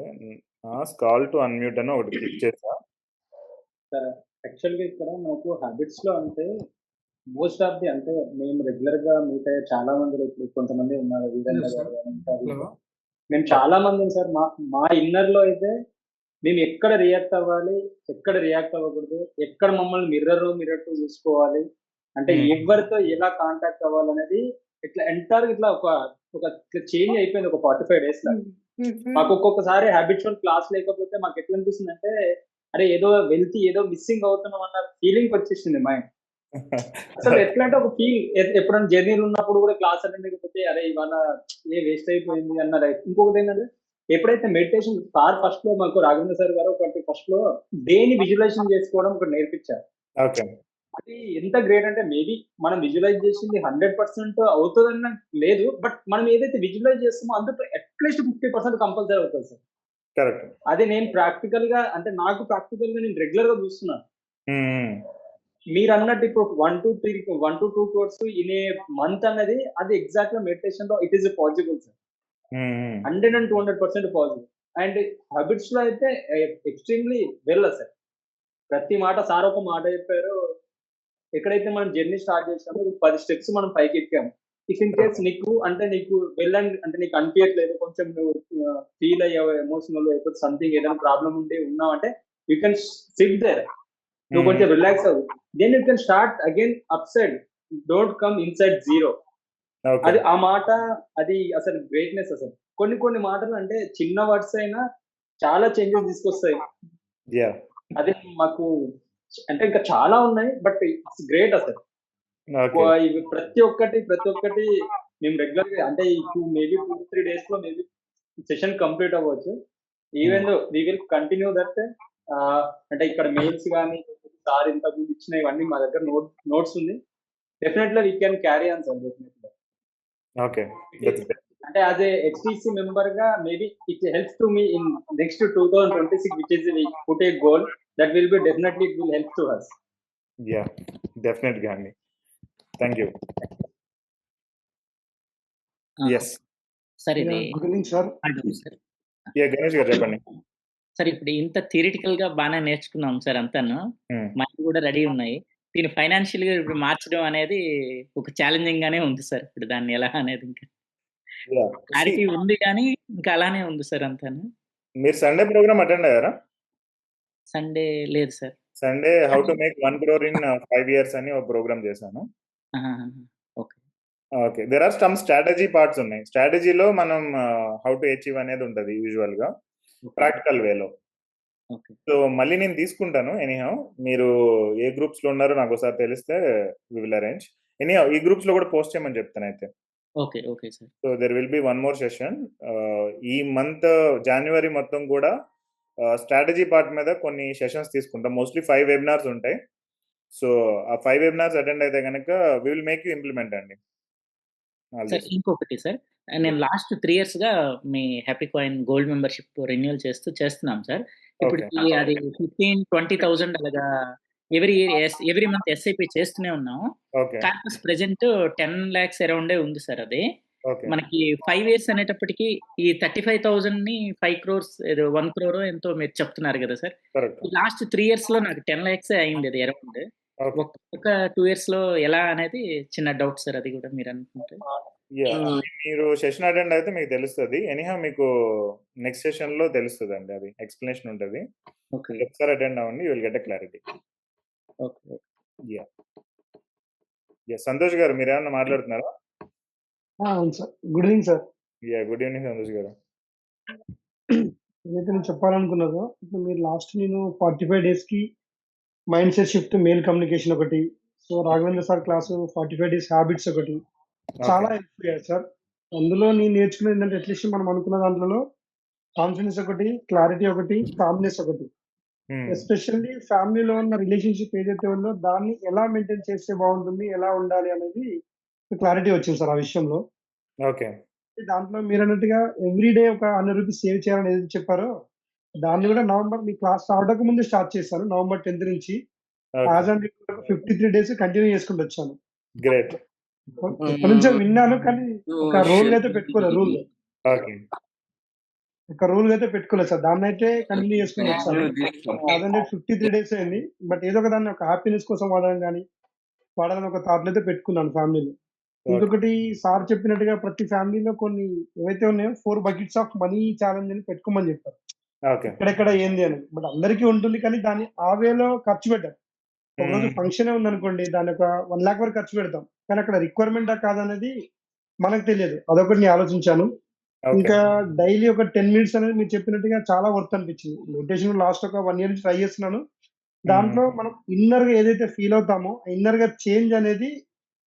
ask all to unmute అని ఒకటి క్లిక్ చేసా. సార్ యాక్చువల్గా ఇక్కడ మనకు హ్యాబిట్స్ లో అంటే మోస్ట్ ఆఫ్ ది అంటే మేము రెగ్యులర్ గా మీట్ అయ్యే చాలా మంది, ఇప్పుడు కొంతమంది ఉన్నారు వీరేంద్ర గారు అని ఉంటారు. మేము చాలా మంది సార్ మా ఇన్నర్ లో అయితే మేము ఎక్కడ రియాక్ట్ అవ్వాలి, ఎక్కడ రియాక్ట్ అవ్వకూడదు, ఎక్కడ మమ్మల్ని మిర్రర్ టు చూసుకోవాలి, అంటే ఎవరితో ఎలా కాంటాక్ట్ అవ్వాలనేది ఇట్లా ఎంటైర్ ఇట్లా ఒక చేంజ్ అయిపోయింది ఒక 45 days లో. మాకు ఒక్కొక్కసారి హ్యాబిచువల్ క్లాస్ లేకపోతే మాకు ఎట్లా అనిపిస్తుంది అంటే అరే ఏదో వెళ్తే ఏదో మిస్సింగ్ అవుతున్నాం అన్న ఫీలింగ్ వచ్చేసింది మైండ్. అసలు ఎట్లా అంటే ఒక ఫీల్, ఎప్పుడైనా జర్నీలు ఉన్నప్పుడు కూడా క్లాస్ అటెండ్ లేకపోతే అరే ఇవాళ వేస్ట్ అయిపోయింది అన్నారు. ఇంకొకటి ఏంటంటే ఎప్పుడైతే మెడిటేషన్ సార్ ఫస్ట్ లో మాకు రాఘవేంద్ర సార్ గారు ఒకటి ఫస్ట్ లో దేని విజువలైజేషన్ చేసుకోవడం ఒకటి నేర్పించారు. అది ఎంత గ్రేట్ అంటే మేబీ మనం విజువలైజ్ చేసింది 100% అవుతుందని లేదు, బట్ మనం ఏదైతే విజువలైజ్ చేస్తామో అందులో అట్లీస్ట్ 50% కంపల్సరీ అవుతుంది సార్. అదే నేను ప్రాక్టికల్ గా అంటే నాకు ప్రాక్టికల్ గా నేను రెగ్యులర్ గా చూస్తున్నాను. మీరు అన్నట్టు ఇప్పుడు 1 to 2 crores in a month అన్నది అది ఎగ్జాక్ట్ గా మెడిటేషన్ లో it is possible sir. 100 and 200% possible. And habits లో అయితే ఎక్స్ట్రీమ్లీ వెల్ సార్. ప్రతి మాట సార్ ఒక మాట చెప్పారు, ఎక్కడైతే మనం జర్నీ స్టార్ట్ చేసామో 10 steps మనం పైకి ఎక్కాము. ఇఫ్ ఇన్ కేస్ నీకు వెళ్ళండి అంటే నీకు అనిపించట్లేదు, కొంచెం నువ్వు ఫీల్ అయ్యావు ఎమోషనల్ లేకపోతే సంథింగ్ ఏదైనా ప్రాబ్లం ఉంటే ఉన్నావు అంటే యూ కెన్ సిట్ దేర్, నువ్వు కొంచెం రిలాక్స్ అవ్వు. Then you can start again up side, don't come inside zero. అది ఆ మాట అది అసలు గ్రేట్నెస్. అసలు కొన్ని మాటలు అంటే చిన్న వర్డ్స్ అయినా చాలా చేంజెస్ తీసుకొస్తాయి. అదే మాకు అంటే ఇంకా చాలా ఉన్నాయి, బట్ ఇట్స్ గ్రేట్ అసలు. ప్రతి ఒక్కటి మేము రెగ్యులర్ గా అంటే మేబీ 2-3 days లో మేబీ సెషన్ కంప్లీట్ అవ్వచ్చు. Even we will continue that. అంటే ఇక్కడ మెయిల్స్ కానీ సార్ ఇంతకుముందు ఇచ్చిన ఇవన్నీ మా దగ్గర నోట్స్ ఉంది. Definitely we can carry on sir. Definitely అంటే యాజ్ ఏ హెచ్టిసి మెంబర్ గా maybe it helps to me in next 2026 which is we put a goal that will be definitely it will help to us. Yeah, definitely Gandhi. Thank you. Yes sir, ఇది good evening sir. Ganesh గారు చెప్పండి sir. ఇప్పుడు ఇంత theoretical గా బాగా నేర్చుకున్నాం sir, అంతాను mind కూడా రెడీ ఉన్నాయి. దీన్ని ఫైనాన్షియల్ గా ఇప్పుడు మార్చడం అనేది ఒక ఛాలెంజింగ్ గానే ఉంది సార్. ఇప్పుడు దాన్ని ఎలా అనేది ఇంకా క్లారిటీ ఉంది కానీ ఇంకా అలానే ఉంది సార్ అంతాను. మీరు సండే ప్రోగ్రామ్ అటెండ్ అయ్యారా? సండే లేదు sir. Sunday how to make 1 crore in 5 years అని ఒక ప్రోగ్రామ్ చేశాను. Okay. Okay. There are some strategy parts ఉన్నాయి. స్ట్రాటజీలో మనం హౌ టు అచీవ్ అనేది ఉంటుంది యూజువల్గా ప్రాక్టికల్ వేలో. ఓకే. సో మళ్ళీ నేను తీసుకుంటాను. ఎనీహౌ మీరు ఏ గ్రూప్స్ లో ఉన్నారో నాకు ఒకసారి తెలిస్తే వి విల్ అరేంజ్. ఎనీహౌ ఈ గ్రూప్స్ లో కూడా పోస్ట్ చేయమని చెప్తాను అయితే. Okay. Okay sir. So there will B one more session. ఈ మంత్ జనవరి మొత్తం కూడా స్ట్రాటజీ పార్ట్ మీద కొన్ని సెషన్స్ తీసుకుంటాం. మోస్ట్లీ 5 వెబినార్స్ ఉంటాయి. సో ఆ 5 వెబినార్స్ అటెండ్ అయితే కనుక we will make you implement అండి. సార్ ఇంకొకటి సార్, నేను లాస్ట్ 3 years గా మీ happy coin gold membership renewal చేస్తున్నాం సార్. ఇప్పటికి అది 15,000-20,000 అలాగా ఎవ్రీ మంత్ ఎస్ఐపి చేస్తూనే ఉన్నాము. కాకపోతే ప్రెసెంట్ 10 lakhs అరౌండే ఉంది సార్. అది మనకి 5 years అనేటప్పటికి ఈ 35,000 ని 5 crores ఏదో 1 crore ఎంతో మీరు చెప్తున్నారు కదా సార్. లాస్ట్ 3 years లో నాకు 10 lakhs అయింది అది అరౌండ్. ఒక 2 years లో ఎలా అనేది చిన్న డౌట్ సార్, అది కూడా మీరు అనుకుంటే. మీరు సెషన్ అటెండ్ అయితే మీకు తెలుస్తుంది. ఎనీహౌ మీకు నెక్స్ట్ సెషన్ లో తెలుస్తుంది అండి, అది ఎక్స్ప్లెనేషన్ ఉంటుంది. ఒకసారి అటెండ్ అవ్వండి, you will get a clarity. Santosh గారు మీరు ఏమన్నా మాట్లాడుతున్నారా? అవును sir. Good evening sir. Good evening Santosh గారు. ఏదైతే నేను చెప్పాలనుకున్నదో, ఇప్పుడు మీరు లాస్ట్ నేను 45 days కి mind set shift mail communication ఒకటి, so Raghavendra sir class 45 days habits ఒకటి చాలా హెల్ప్ అయ్యాయి సార్. అందులో నేను నేర్చుకునేది ఏంటంటే అట్లీస్ట్ మనం అనుకున్న దాంట్లో కాన్ఫిడెన్స్ ఒకటి, క్లారిటీ ఒకటి, కామ్నెస్ ఒకటి. ఎస్పెషల్లీ ఫ్యామిలీలో ఉన్న రిలేషన్షిప్ ఏదైతే ఉందో దాన్ని ఎలా మెయింటైన్ చేస్తే బాగుంటుంది, ఎలా ఉండాలి అనేది క్లారిటీ వచ్చింది సార్ ఆ విషయంలో. ఓకే. దాంట్లో మీరు అన్నట్టుగా ఎవ్రీడే ఒక 100 రూపీస్ సేవ్ చేయాలని ఏదైతే చెప్పారో దాన్ని కూడా నవంబర్ మీ క్లాస్ రావడానికి ముందు స్టార్ట్ చేశాను. November 10th నుంచి యాజ్ అండ్ 53 days కంటిన్యూ చేసుకుంటూ వచ్చాను. గ్రేట్. ఎప్పటి నుంచో విన్నాను కానీ ఒక రూల్ అయితే పెట్టుకోలేదు. సార్. దాన్ని అయితే కంటిన్యూ చేసుకుని వచ్చాను. 53 days అయింది. బట్ ఏదో ఒక దాన్ని ఒక హ్యాపీనెస్ కోసం వాడాలని ఒక థాట్ అయితే పెట్టుకున్నాను ఫ్యామిలీలో. ఇంకొకటి సార్ చెప్పినట్టుగా ప్రతి ఫ్యామిలీలో కొన్ని ఏవైతే ఉన్నాయో 4 buckets ఆఫ్ మనీ ఛాలెంజ్ అని పెట్టుకోమని చెప్పారు. ఎక్కడెక్కడ ఏంది అని. బట్ అందరికీ ఉంటుంది కానీ దాన్ని ఆ వేలో ఖర్చు పెట్టారు. ఒకరోజు ఫంక్షన్ ఉందనుకోండి, దాని ఒక 1 lakh వరకు ఖర్చు పెడతాం కానీ అక్కడ రిక్వైర్మెంటా కాదనేది మనకు తెలియదు. అదొకటి నేను ఆలోచించాను. ఇంకా డైలీ ఒక 10 minutes అనేది మీరు చెప్పినట్టుగా చాలా వర్త్ అనిపించింది. మెడిటేషన్ లాస్ట్ ఒక 1 year నుంచి ట్రై చేస్తున్నాను. దాంట్లో మనం ఇన్నర్ గా ఏదైతే ఫీల్ అవుతామో ఇన్నర్ గా చేంజ్ అనేది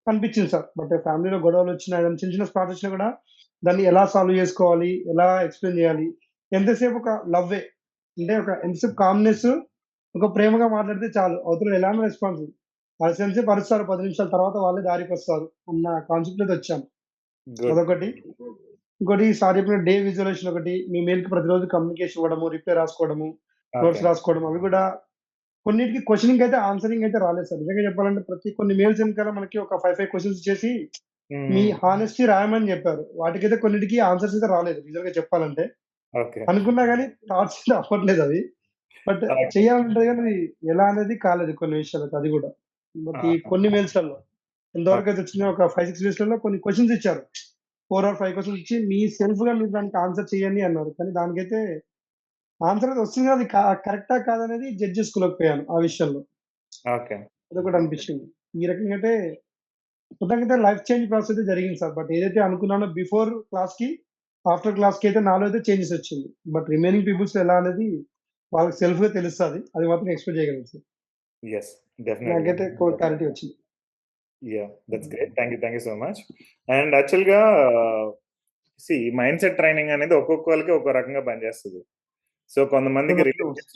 కనిపించింది సార్. బట్ ఫ్యామిలీలో గొడవలు వచ్చినా చిన్న చిన్న స్పాట్ వచ్చినా కూడా దాన్ని ఎలా సాల్వ్ చేసుకోవాలి, ఎలా ఎక్స్ప్లెయిన్ చేయాలి, ఎంతసేపు ఒక లవ్ వే అంటే ఒక ఎంతసేపు కామ్నెస్, ఒక ప్రేమగా మాట్లాడితే చాలు అవతల ఎలానో రెస్పాన్స్ అరిసేపు అరుస్తారు, 10 నిమిషాల తర్వాత వాళ్ళే దారికి వస్తారు అన్న కాన్సెప్ట్ అయితే వచ్చాను. అదొకటి. ఇంకోటి సార్ చెప్పిన డే విజువలైజేషన్ ఒకటి, మీ మెయిల్ కి ప్రతిరోజు కమ్యూనికేషన్ ఇవ్వడము, రిప్లై రాసుకోవడము, నోట్స్ రాసుకోవడం, అవి కూడా కొన్నిటికి క్వశ్చనింగ్ అయితే ఆన్సరింగ్ అయితే రాలేదు సార్. నిజంగా చెప్పాలంటే కొన్ని మెయిల్స్ వెనకాల మనకి ఒక 5 questions ఇచ్చేసి మీ హానెస్టీ రాయమని చెప్పారు. వాటికైతే కొన్నిటికి ఆన్సర్స్ అయితే రాలేదు నిజంగా చెప్పాలంటే. అనుకున్నా కానీ థాట్స్ అయితే అవ్వట్లేదు అవి. బట్ చేయాలంటే కానీ ఎలా అనేది కాలేదు కొన్ని విషయాలకు. అది కూడా బట్ ఈ కొన్ని మెయిల్స్లలో ఎంతవరకు అయితే వచ్చిన ఒక 5-6 daysలలో కొన్ని క్వశ్చన్స్ ఇచ్చారు. 4 or 5 questions ఇచ్చి మీ సెల్ఫ్ గా మీరు దానికి ఆన్సర్ చేయండి అన్నారు. కానీ దానికైతే ఆన్సర్ అయితే వస్తుంది, అది కరెక్టా కాదనేది జడ్జ్ చేసుకోలేకపోయాను ఆ విషయంలో. అదొకటి అనిపించింది. ఈ రకంగా అయితే మొత్తానికి లైఫ్ చేంజ్ ప్రాసెస్ అయితే జరిగింది సార్. బట్ ఏదైతే అనుకున్నానో బిఫోర్ క్లాస్ కి ఆఫ్టర్ క్లాస్ కి అయితే నాలో అయితే చేంజెస్ వచ్చింది. బట్ రిమైనింగ్ పీపుల్స్ ఎలా అనేది వాళ్ళకి సెల్ఫ్ గా తెలుస్తుంది. అది మాత్రం ఎక్స్పెక్ట్ చేయగలను సార్. నాకైతే క్లారిటీ వచ్చింది. That's great. Thank you so much. And యాక్చువల్గా మైండ్ సెట్ ట్రైనింగ్ అనేది ఒక్కొక్కరికి ఒక్కో రకంగా పనిచేస్తుంది. సో కొంతమందికి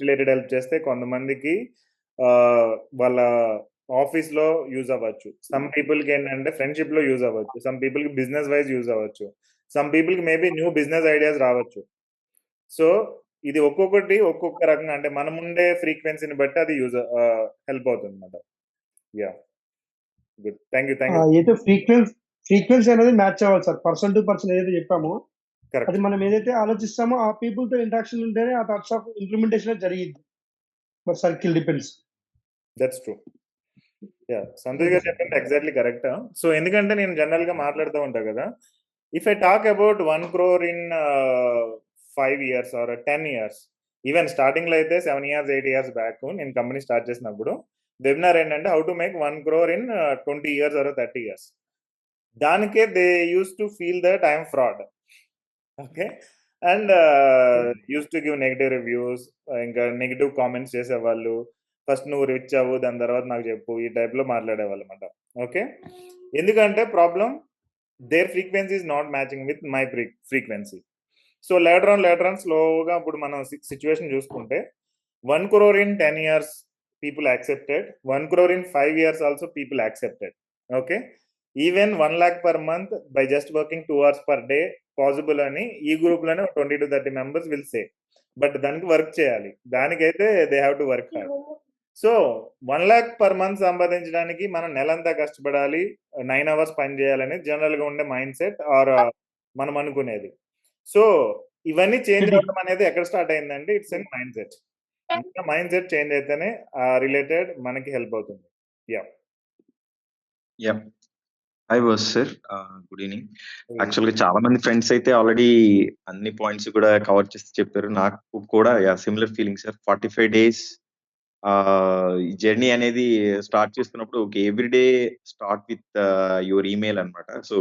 రిలేటెడ్ హెల్ప్ చేస్తే, కొంతమందికి వాళ్ళ ఆఫీస్ లో యూజ్ అవ్వచ్చు, సమ్ పీపుల్ కి ఏంటంటే ఫ్రెండ్షిప్ లో యూజ్ అవ్వచ్చు, సమ్ పీపుల్ కి బిజినెస్ వైజ్ యూజ్ అవ్వచ్చు, సమ్ పీపుల్ కి మేబీ న్యూ బిజినెస్ ఐడియాస్ రావచ్చు. సో ఇది ఒక్కొక్కటి ఒక్కొక్క రకంగా, అంటే మనం ఉండే ఫ్రీక్వెన్సీని బట్టి అది హెల్ప్ అవుతుంది అన్నమాట. గుడ్. Thank you. అయితే ఫ్రీక్వెన్సీ అనేది మ్యాచ్ అవ్వాలి సార్. పర్సన్ టు పర్సన్ ఏదైతే చెప్పామో అది మనం ఏదైతే ఆలోచిస్తామో ఆ పీపుల్ తో ఇంటరాక్షన్ ఉంటేనే ఆ థాట్స్ ఆఫ్ ఇంప్లిమెంటేషన్ జరిగింది. But circle depends. That's true. Santosh గారు చెప్పింది ఎగ్జాక్ట్లీ కరెక్ట్. సో ఎందుకంటే నేను జనరల్ గా మాట్లాడుతూ ఉంటా కదా, if I talk about 1 crore in 5 years or 10 years, even స్టార్టింగ్లో అయితే 7 years 8 years బ్యాక్ నేను కంపెనీ స్టార్ట్ చేసినప్పుడు వెబినార్ ఏంటంటే how to make 1 crore in 20 years or 30 years. దానికే they use to feel that I'm fraud. Okay, and use to give negative reviews, ఇంకా negative comments చేసేవాళ్ళు. First నువ్వు rich అవ్వు, దాని తర్వాత నాకు చెప్పు, ఈ టైప్లో మాట్లాడేవాళ్ళు అనమాట. ఓకే, ఎందుకంటే problem their frequency is not matching with my frequency. So later on స్లోగా ఇప్పుడు మనం సిచ్యువేషన్ చూసుకుంటే 1 crore in 10 years people accepted, 1 crore in 5 years also people accepted. Okay, even 1 lakh per month by just working 2 hours per day possible అని ఈ group లోనే 20 to 30 members will say. But దానికి work చేయాలి, దానికైతే they have to work hard. So 1 lakh per month సంపాదించడానికి మనం నెలంతా కష్టపడాలి, 9 hours పని చేయాలని జనరల్ గా ఉండే మైండ్ సెట్ ఆర్ మనం అనుకునేది. సో ఇవన్నీ చేంజ్ అవ్వడం అనేది ఎక్కడ స్టార్ట్ అయిందంటే it's in mind set. Mind set change అయితేనే రిలేటెడ్ మనకి హెల్ప్ అవుతుంది. High boss sir, good evening. యాక్చువల్గా చాలా మంది ఫ్రెండ్స్ అయితే ఆల్రెడీ అన్ని పాయింట్స్ కూడా కవర్ చేసి చెప్పారు. నాకు కూడా సిమిలర్ ఫీలింగ్ సార్. 45 days ఈ జర్నీ అనేది స్టార్ట్ చేస్తున్నప్పుడు every day start with your email అనమాట. సో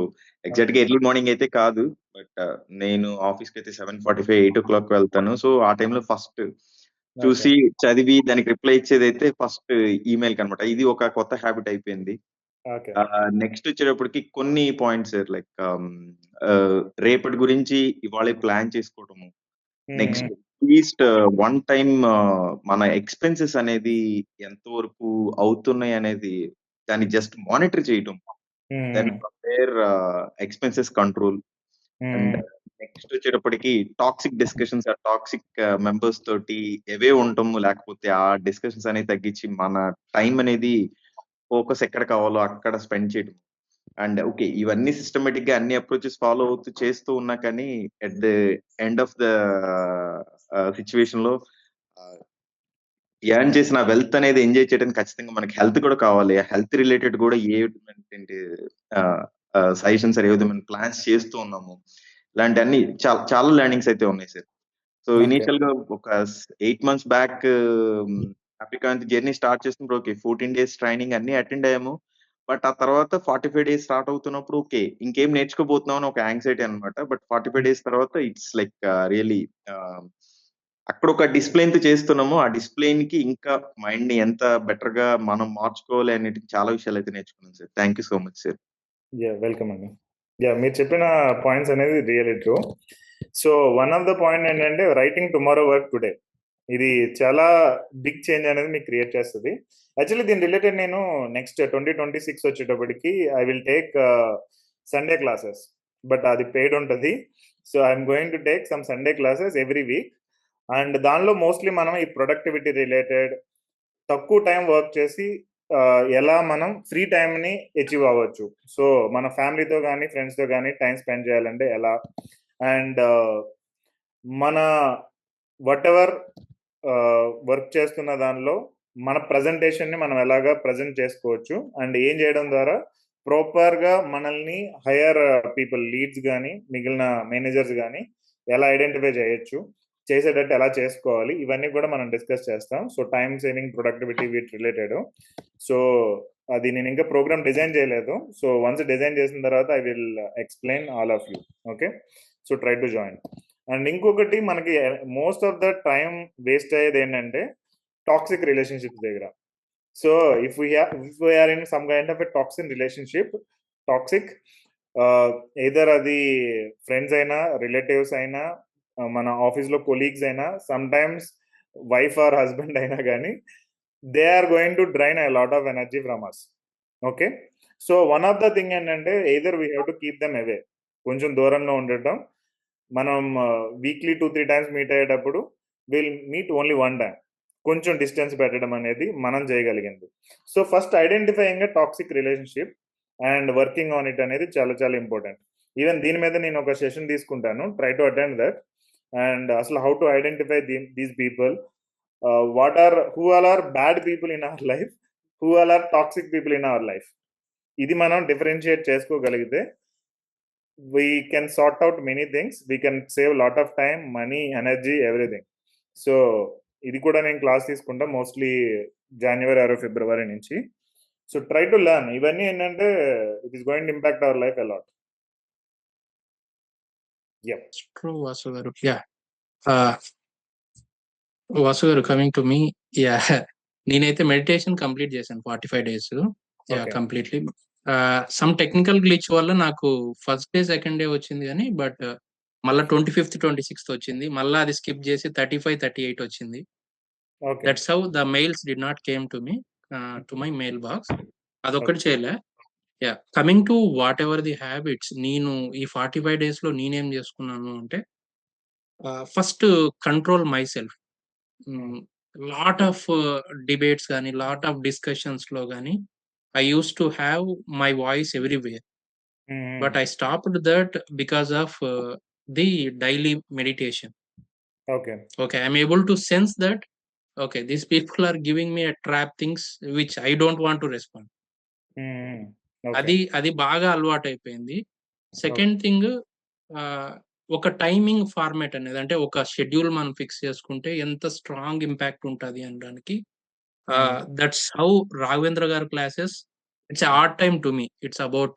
ఎగ్జాక్ట్ గా ఎర్లీ మార్నింగ్ అయితే కాదు, బట్ నేను ఆఫీస్కి అయితే 7:45 8 o'clock వెళ్తాను. సో ఆ టైంలో ఫస్ట్ చూసి చదివి దానికి రిప్లై ఇచ్చేది అయితే ఫస్ట్ ఈమెయిల్ కి అనమాట. ఇది ఒక కొత్త హ్యాబిట్ అయిపోయింది. నెక్స్ట్ వచ్చేటప్పటికి కొన్ని పాయింట్స్ లైక్ రేపటి గురించి ఇవాళ ప్లాన్ చేసుకోవటము. నెక్స్ట్ అట్లీస్ట్ వన్ టైం మన ఎక్స్పెన్సెస్ అనేది ఎంతవరకు అవుతున్నాయి అనేది దాన్ని జస్ట్ మానిటర్ చేయటం, దాని compare expenses control. And next వచ్చేటప్పటికి టాక్సిక్ డిస్కషన్స్, ఆ టాక్సిక్ మెంబర్స్ తోటి ఎవే ఉండటము, లేకపోతే ఆ డిస్కషన్స్ అనేది తగ్గించి మన టైం అనేది ఫోకస్ ఎక్కడ కావాలో అక్కడ స్పెండ్ చేయడం. అండ్ ఓకే, ఇవన్నీ సిస్టమేటిక్ గా అన్ని అప్రోచెస్ ఫాలో అవుతూ చేస్తూ ఉన్నా కానీ at the end of the situation లో ఎర్న్ చేసిన వెల్త్ అనేది ఎంజాయ్ చేయడానికి ఖచ్చితంగా మనకి హెల్త్ కూడా కావాలి. హెల్త్ రిలేటెడ్ కూడా ఏ విధమైన సజెషన్స్ ఏ విధమైన ప్లాన్స్ చేస్తూ ఉన్నాము. ఇలాంటి అన్ని చాలా లెర్నింగ్స్ అయితే ఉన్నాయి సార్. సో ఇనీషియల్ గా ఒక 8 months బ్యాక్ ఆఫ్రికాంత్ జర్నీ స్టార్ట్ చేసినప్పుడు ఓకే 14 days ట్రైనింగ్ అన్ని అటెండ్ అయ్యాము. బట్ ఆ తర్వాత 45 days స్టార్ట్ అవుతున్నప్పుడు ఓకే ఇంకేం నేర్చుకోబోతున్నాం అని ఒక యాంగ్జైటీ అనమాట. బట్ 45 days తర్వాత ఇట్స్ లైక్ రియలీ అక్కడ ఒక డిస్ప్లేన్ తో చేస్తున్నాము. ఆ డిస్ప్లేన్ కి ఇంకా మైండ్ ని ఎంత బెటర్ గా మనం మార్చుకోవాలి అనేది చాలా విషయాలు అయితే నేర్చుకున్నాం sir. Thank you so much sir. Welcome అండి. మీరు చెప్పిన పాయింట్స్ అనేది really true. So one of the point ఏంటంటే రైటింగ్ టుమారో వర్క్ టుడే, ఇది చాలా బిగ్ చేంజ్ అనేది మీకు క్రియేట్ చేస్తుంది. యాక్చువల్లీ దీని రిలేటెడ్ నేను నెక్స్ట్ 2026 వచ్చేటప్పటికి I will take Sunday classes, but అది పెయిడ్ ఉంటుంది. So I'm going to take some Sunday classes every week. And దానిలో మోస్ట్లీ మనం ఈ ప్రొడక్టివిటీ రిలేటెడ్ తక్కువ టైం వర్క్ చేసి ఎలా మనం ఫ్రీ టైంని అచీవ్ అవ్వచ్చు, సో మన ఫ్యామిలీతో కానీ ఫ్రెండ్స్తో కానీ టైం స్పెండ్ చేయాలంటే ఎలా, అండ్ మన వాట్ ఎవర్ వర్క్ చేస్తున్న దానిలో మన ప్రజెంటేషన్ని మనం ఎలాగా ప్రజెంట్ చేసుకోవచ్చు, అండ్ ఏం చేయడం ద్వారా ప్రాపర్గా మనల్ని హైయర్ పీపుల్ లీడ్స్ కానీ మిగిలిన మేనేజర్స్ కానీ ఎలా ఐడెంటిఫై చేయొచ్చు, చేసేటట్టు ఎలా చేసుకోవాలి, ఇవన్నీ కూడా మనం డిస్కస్ చేస్తాం. సో టైం సేవింగ్, ప్రొడక్టివిటీ వీటి రిలేటెడ్. సో అది నేను ఇంకా ప్రోగ్రామ్ డిజైన్ చేయలేదు. సో వన్స్ డిజైన్ చేసిన తర్వాత I will explain all of you. Okay, so try to join. And ఇంకొకటి మనకి most of the time waste అయ్యేది ఏంటంటే టాక్సిక్ రిలేషన్షిప్స్ దగ్గర. So if we're in some kind of a toxic relationship, toxic either అది friends అయినా, relatives అయినా, మన ఆఫీస్లో కొలీగ్స్ అయినా, sometimes wife or husband అయినా కానీ they are going to drain a lot of energy from us. Okay, so one of the thing ఏంటంటే either we have to keep them away, కొంచెం దూరంగా ఉండటం. మనం వీక్లీ 2-3 times మీట్ అయ్యేటప్పుడు will meet only 1 time, కొంచెం distance పెట్టడం అనేది మనం చేయగలిగింది. So first identifying a toxic relationship and working on it అనేది చాలా చాలా ఇంపార్టెంట్. ఈవెన్ దీని మీద నేను ఒక సెషన్ తీసుకుంటాను, try to attend that. And అసలు how to identify these people, who all are bad people in our life, who all are toxic people in our life. ఇది మనం డిఫరెన్షియేట్ చేసుకోగలిగితే we can sort out many things, we can save lot of time, money, energy, everything. So ఇది కూడా నేను class తీసుకుంటా mostly January or ఫిబ్రవరి నుంచి. So try to learn. ఇవన్నీ ఏంటంటే it is going to impact our life a lot. True Vasu గారు. వాసు గారు, కమింగ్ టు మీ, నేనైతే మెడిటేషన్ కంప్లీట్ చేశాను 45 days. Completely. Some technical glitch వల్ల నాకు ఫస్ట్ డే సెకండ్ డే వచ్చింది కానీ, బట్ మళ్ళీ 25th 26th వచ్చింది. మళ్ళీ అది స్కిప్ చేసి 35 38 వచ్చింది. That's how the mails did not came to me, to my mail box. అదొక్కటి చేయలే. Coming to what ever the habits, నేను ఈ 45 days లో నేనేం చేసుకున్నాను అంటే, first control my self. Lot of debates కానీ, లాట్ ఆఫ్ డిస్కషన్స్ లో కానీ I used to have my voice everywhere, but I stopped that because of the daily meditation. Okay, I'm able to sense that these people are giving me a trap things which I don't want to respond. అది బాగా అలవాటు అయిపోయింది. Second thing, ఒక timing format అనేది, అంటే ఒక schedule మనం fix చేసుకుంటే ఎంత స్ట్రాంగ్ ఇంపాక్ట్ ఉంటుంది అనడానికి, దట్స్ హౌ రాఘవేంద్ర గారు classes, it's a odd time to me. It's about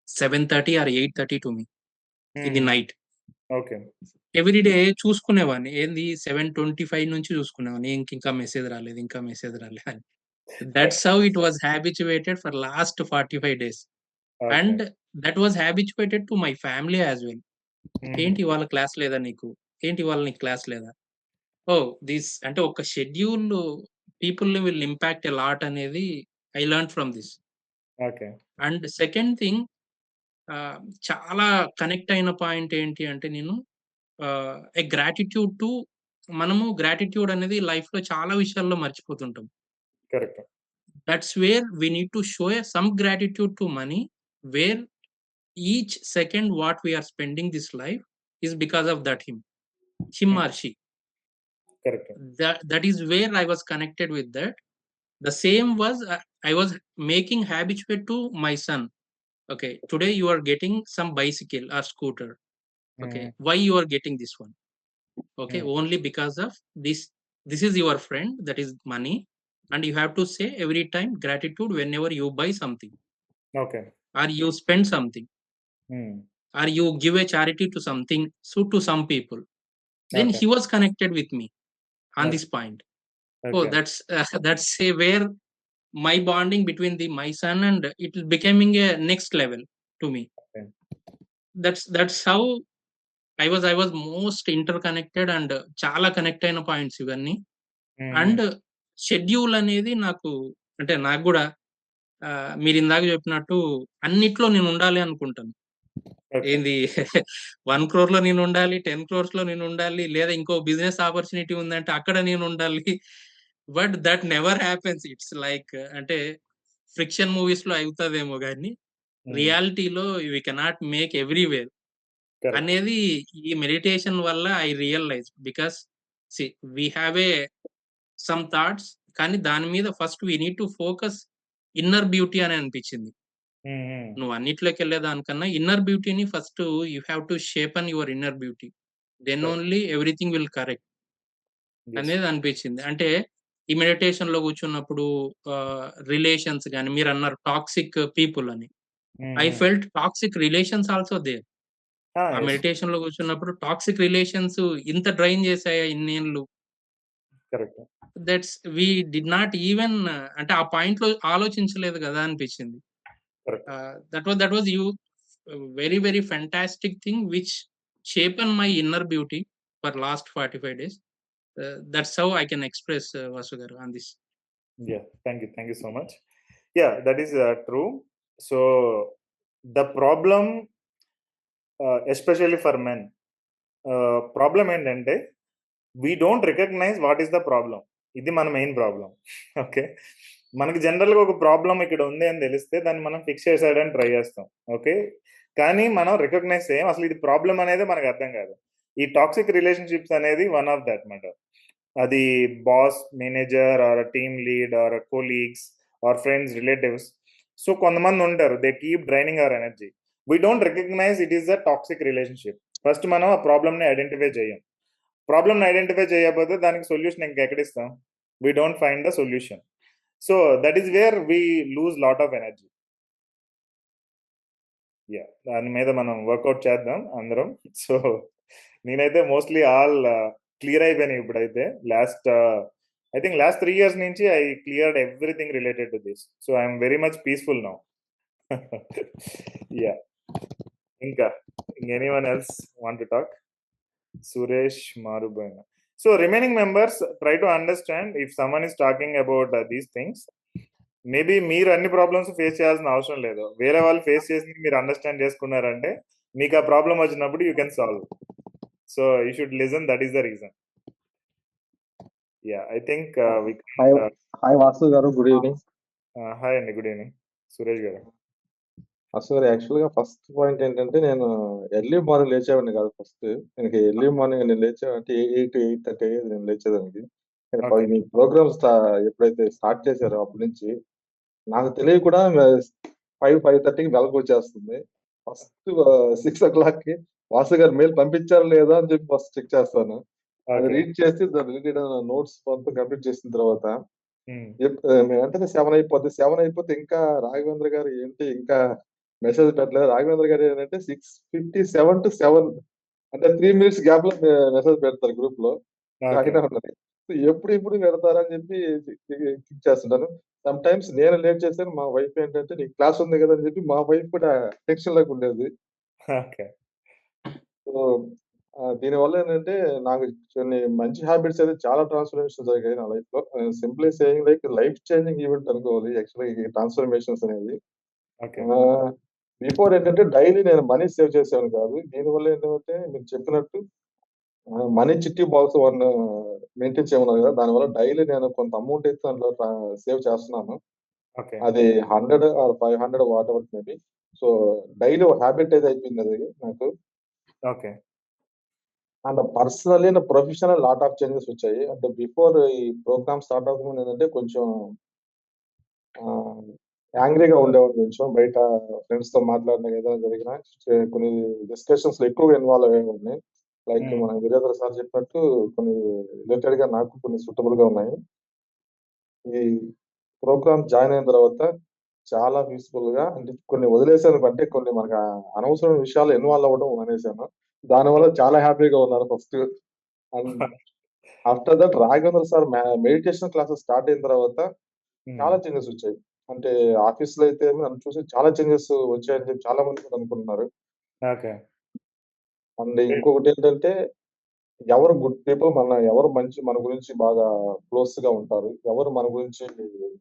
7:30 or 8:30 to me in the night. Okay. Every day చూసుకునేవాడిని, ఏంది 7:25 నుంచి చూసుకునేవాడిని, ఇంకా మెసేజ్ రాలేదు, ఇంకా మెసేజ్ రాలేదు అని. That's how it was habituated for last 45 days. And that was habituated to my family as well. ఏంటి వాళ్ళ class లేదా నీకు, ఏంటి వాళ్ళ నీకు క్లాస్ లేదా, దిస్ అంటే ఒక schedule people will impact a lot అనేది I learned from this. Okay. And second thing, చాలా కనెక్ట్ అయిన పాయింట్ ఏంటి అంటే, నేను ఏ గ్రాటిట్యూడ్ టు, మనము గ్రాటిట్యూడ్ అనేది లైఫ్ లో చాలా విషయాల్లో మర్చిపోతుంటాం. Correct. That's where we need to show some gratitude to money, where each second what we are spending this life is because of that him or she. Correct. That is where I was connected with that. The same was, I was making habituate to my son. Okay, today you are getting some bicycle or scooter. Okay, why you are getting this one? Okay, only because of this is your friend, that is money, and you have to say every time gratitude whenever you buy something. Okay. Or you spend something. Or you give a charity to something, so to some people. Then he was connected with me on this point. That's where my bonding between my son and it is becoming a next level to me. That's how I was most interconnected and చాలా connect అయిన points ఇవన్నీ. And schedule అనేది నాకు, అంటే నాకు కూడా మీరు ఇందాక చెప్పినట్టు అన్నిట్లో నేను ఉండాలి అనుకుంటాను. ఏంది 1 crore లో నేను ఉండాలి, 10 crores లో నేను ఉండాలి, లేదా ఇంకో బిజినెస్ ఆపర్చునిటీ ఉందంటే అక్కడ నేను ఉండాలి. But that never happens. It's like, అంటే ఫ్రిక్షన్ మూవీస్ లో అవుతుందేమో కానీ రియాలిటీలో వి కెనాట్ మేక్ ఎవ్రీవేర్ అనేది ఈ మెడిటేషన్ వల్ల I realise. Because we have a some thoughts, కానీ దాని మీద first we need to focus inner beauty అని అనిపించింది. నువ్వు అన్నిట్లోకి వెళ్ళేదానికన్నా ఇన్నర్ బ్యూటీని first you have to sharpen your inner beauty, then only everything will correct అనేది అనిపించింది. అంటే ఈ మెడిటేషన్ లో కూర్చున్నప్పుడు రిలేషన్స్ కానీ, మీరు అన్నారు టాక్సిక్ పీపుల్ అని, I felt toxic relations also there. ఆ మెడిటేషన్ లో కూర్చున్నప్పుడు టాక్సిక్ రిలేషన్స్ ఇంత డ్రైన్ చేసాయా ఇన్నేళ్ళు. That's we did not even, అంటే ఆ పాయింట్ లో ఆలోచించలేదు కదా అనిపించింది. That was you very very fantastic thing which sharpen my inner beauty for last 45 days. That's how I can express, Vasu garu, on this. Yeah, thank you so much. Yeah, that is true. So the problem, especially for men, problem ఏంటంటే we don't recognize what is the problem. ఇది మన main problem. Okay, మనకి జనరల్గా ఒక problem ఇక్కడ ఉంది అని తెలిస్తే దాన్ని మనం ఫిక్స్ చేసేయడానికి ట్రై చేస్తాం. ఓకే, కానీ మనం రికగ్నైజ్ చేయం, అసలు ఇది ప్రాబ్లం అనేది మనకు అర్థం కాదు. ఈ టాక్సిక్ రిలేషన్షిప్స్ అనేది వన్ ఆఫ్ దట్ మ్యాటర్. అది boss, manager or team lead or colleagues or friends, relatives. So కొంతమంది ఉంటారు, they keep draining our energy. We don't recognise it is a toxic relationship. First మనం ఆ ప్రాబ్లమ్ని identify చేయం. Problem identify చేయకపోతే దానికి solution ఇంకెక్కడ ఇస్తాం? We don't find the solution. So that is where we lose lot of energy. Yeah, దాని మీద మనం వర్కౌట్ చేద్దాం అందరం. సో నేనైతే మోస్ట్లీ ఆల్ క్లియర్ అయిపోయినాయి ఇప్పుడైతే. I think last 3 years నుంచి I cleared everything related to this. So I am very much peaceful now. Yeah. ఇంకా anyone else want to talk? Suresh Marubaina. So remaining members, try to understand if someone is talking about these things. Maybe మీరు అన్ని problems face చేయాల్సిన అవసరం లేదు. వేరే వాళ్ళు face చేసి మీరు అండర్స్టాండ్ చేసుకున్నారంటే మీకు ఆ ప్రాబ్లం వచ్చినప్పుడు you can solve. So you should listen, that is the reason. Yeah, I think hi Vasu గారు, గుడ్ ఈవినింగ్. హాయ్ అండి, గుడ్ ఈవినింగ్ సురేష్ గారు. అసలు యాక్చువల్గా ఫస్ట్ పాయింట్ ఏంటంటే, నేను ఎర్లీ మార్నింగ్ లేచేవాడిని కాదు. ఫస్ట్ எனக்கு ఎర్లీ మార్నింగ్ నేను లేచేవాడిని 8:30 అయ్యేది నేను లేచేదానికి. మీ ప్రోగ్రామ్స్ ఎప్పుడైతే స్టార్ట్ చేశారో అప్పటి నుంచి నాకు తెలియ కూడా 5:30కి వెలకు వచ్చేస్తుంది. ఫస్ట్ 6 o'clockకి వాసు గారు మెయిల్ పంపించారా లేదా అని చెప్పి ఫస్ట్ చెక్ చేస్తాను. అది రీడ్ చేసి దాని రిలేటెడ్ నోట్స్ మొత్తం కంప్లీట్ చేసిన తర్వాత వెంటనే 7 అయిపోద్ది. 7 అయిపోతే ఇంకా రాఘవేంద్ర గారు ఏంటి ఇంకా మెసేజ్ పెట్టలేదు. రాఘవేంద్ర గారు ఏంటంటే 6:57 to 7 అంటే 3 minutes గ్యాప్ లో మెసేజ్ పెడతారు గ్రూప్ లో. అయినా ఉన్నది ఎప్పుడు పెడతారని చెప్పి క్లిక్ చేస్తుంటాను. సమ్ టైమ్స్ నేను లేట్ చేశాను. మా వైఫ్ ఏంటంటే నీకు క్లాస్ ఉంది కదా అని చెప్పి మా వైఫ్ కూడా టెన్షన్ లాగా ఉండేది. సో దీనివల్ల ఏంటంటే నాకు కొన్ని మంచి హ్యాబిట్స్ అయితే చాలా ట్రాన్స్ఫర్మేషన్ జరిగాయి నా లైఫ్ లో. Simply saying like life changing event అనుకోవాలి యాక్చువల్గా ఈ ట్రాన్స్ఫర్మేషన్స్ అనేది. బిఫోర్ ఏంటంటే డైలీ నేను మనీ సేవ్ చేసేవాను కాదు. దీనివల్ల ఏంటంటే మీరు చెప్పినట్టు మనీ చిట్టి బాక్స్ వన్ మెయింటైన్ చేయమన్నారు కదా, దానివల్ల డైలీ నేను కొంత అమౌంట్ అయితే దాంట్లో సేవ్ చేస్తున్నాను. అది 100 or 500 what ever maybe. So daily ఒక హ్యాబిట్ అయితే అయిపోయింది అది నాకు. అండ్ పర్సనలీ నా ప్రొఫెషనల్ లాట్ ఆఫ్ చేంజెస్ వచ్చాయి. అంటే బిఫోర్ ఈ ప్రోగ్రామ్ స్టార్ట్ అవ్వకముందు ఏంటంటే కొంచెం యాంగ్రీగా ఉండేవాడు. కొంచెం బయట ఫ్రెండ్స్ తో మాట్లాడిన ఏదైనా జరిగినా కొన్ని డిస్కషన్స్ లో ఎక్కువగా ఇన్వాల్వ్ అయ్యేవాడిని. లైక్ మన వీరేంద్ర సార్ చెప్పినట్టు కొన్ని రిలేటెడ్ గా నాకు కొన్ని సూటబుల్ గా ఉన్నాయి. ఈ ప్రోగ్రామ్ జాయిన్ అయిన తర్వాత చాలా పీస్ఫుల్ గా, అంటే కొన్ని వదిలేసాను, అంటే కొన్ని మనకు అనవసరమైన విషయాలు ఇన్వాల్వ్ అవ్వడం అనేసాను. దానివల్ల చాలా హ్యాపీగా ఉన్నాను first. And after that Raghavendra sir meditation classes start అయిన తర్వాత చాలా చేంజెస్ వచ్చాయి. అంటే ఆఫీస్ లో అయితే నన్ను చూసి చాలా చేంజెస్ వచ్చాయని చెప్పి చాలా మంది అనుకుంటున్నారు. అండ్ ఇంకొకటి ఏంటంటే ఎవరు గుడ్ పీపుల్, ఎవరు మంచి మన గురించి బాగా క్లోజ్ గా ఉంటారు, ఎవరు మన గురించి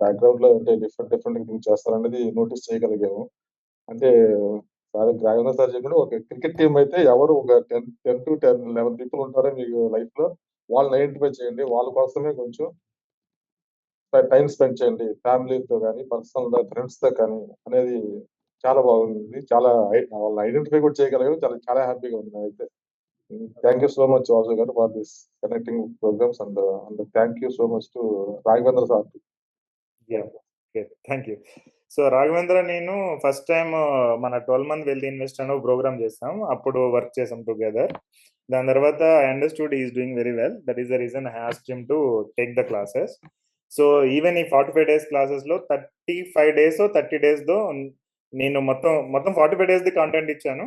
బ్యాక్గ్రౌండ్ లో అంటే డిఫరెంట్ థింక్ చేస్తారు అనేది నోటీస్ చేయగలిగాము. అంటే రాఘవేంద్ర సార్ చెప్పినట్టు ఒక క్రికెట్ టీం అయితే ఎవరు ఒక 10 to 11 పీపుల్ ఉంటారో మీకు లైఫ్ లో, వాళ్ళని ఐడెంటిఫై చేయండి. వాళ్ళ కోసమే కొంచెం టైం స్పెండ్ చేయండి, ఫ్యామిలీతో కానీ పర్సనల్ ఫ్రెండ్స్ తో కానీ అనేది చాలా బాగుంది. చాలా వాళ్ళని ఐడెంటిఫై కూడా చేయగలిగాము. చాలా చాలా హ్యాపీగా ఉంది అయితే. Thank you so much Vasu garu for this connecting programmes and thank you so much to Raghavendra sir. Thank you. So Raghavendra, నేను ఫస్ట్ టైం మన 12 month వెల్త్ ఇన్వెస్ట్ అనే ప్రోగ్రామ్ చేస్తాం, అప్పుడు వర్క్ చేసాం టుగెదర్. దాని తర్వాత I understood is doing very well. That is the reason I asked him to take the classes. So even ఈ 45 days classes లో 35 days 30 days నేను మొత్తం 45 days కాంటెంట్ ఇచ్చాను,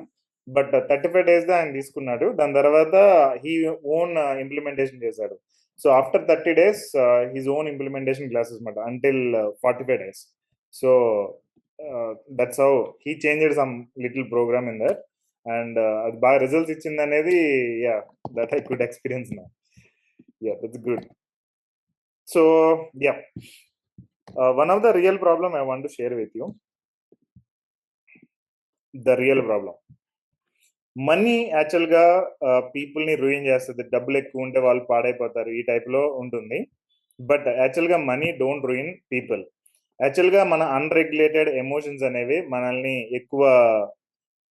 బట్ 35 days ఆయన తీసుకున్నాడు. దాని తర్వాత హీ ఓన్ ఇంప్లిమెంటేషన్ చేశాడు. So after 30 days his own implementation classes మాట until 45 days. So that's how he changed some little programme in that. And అది బాగా రిజల్ట్స్ ఇచ్చింది అనేది that I could experience now. That's good. So one of the real problem I want to share with you, the real problem, money యాక్చువల్గా పీపుల్ని ruin చేస్తుంది. డబ్బులు ఎక్కువ ఉంటే వాళ్ళు పాడైపోతారు, ఈ టైప్లో ఉంటుంది. బట్ యాక్చువల్గా మనీ డోంట్ రూయిన్ పీపుల్. యాక్చువల్గా మన అన్రెగ్యులేటెడ్ ఎమోషన్స్ అనేవి మనల్ని ఎక్కువ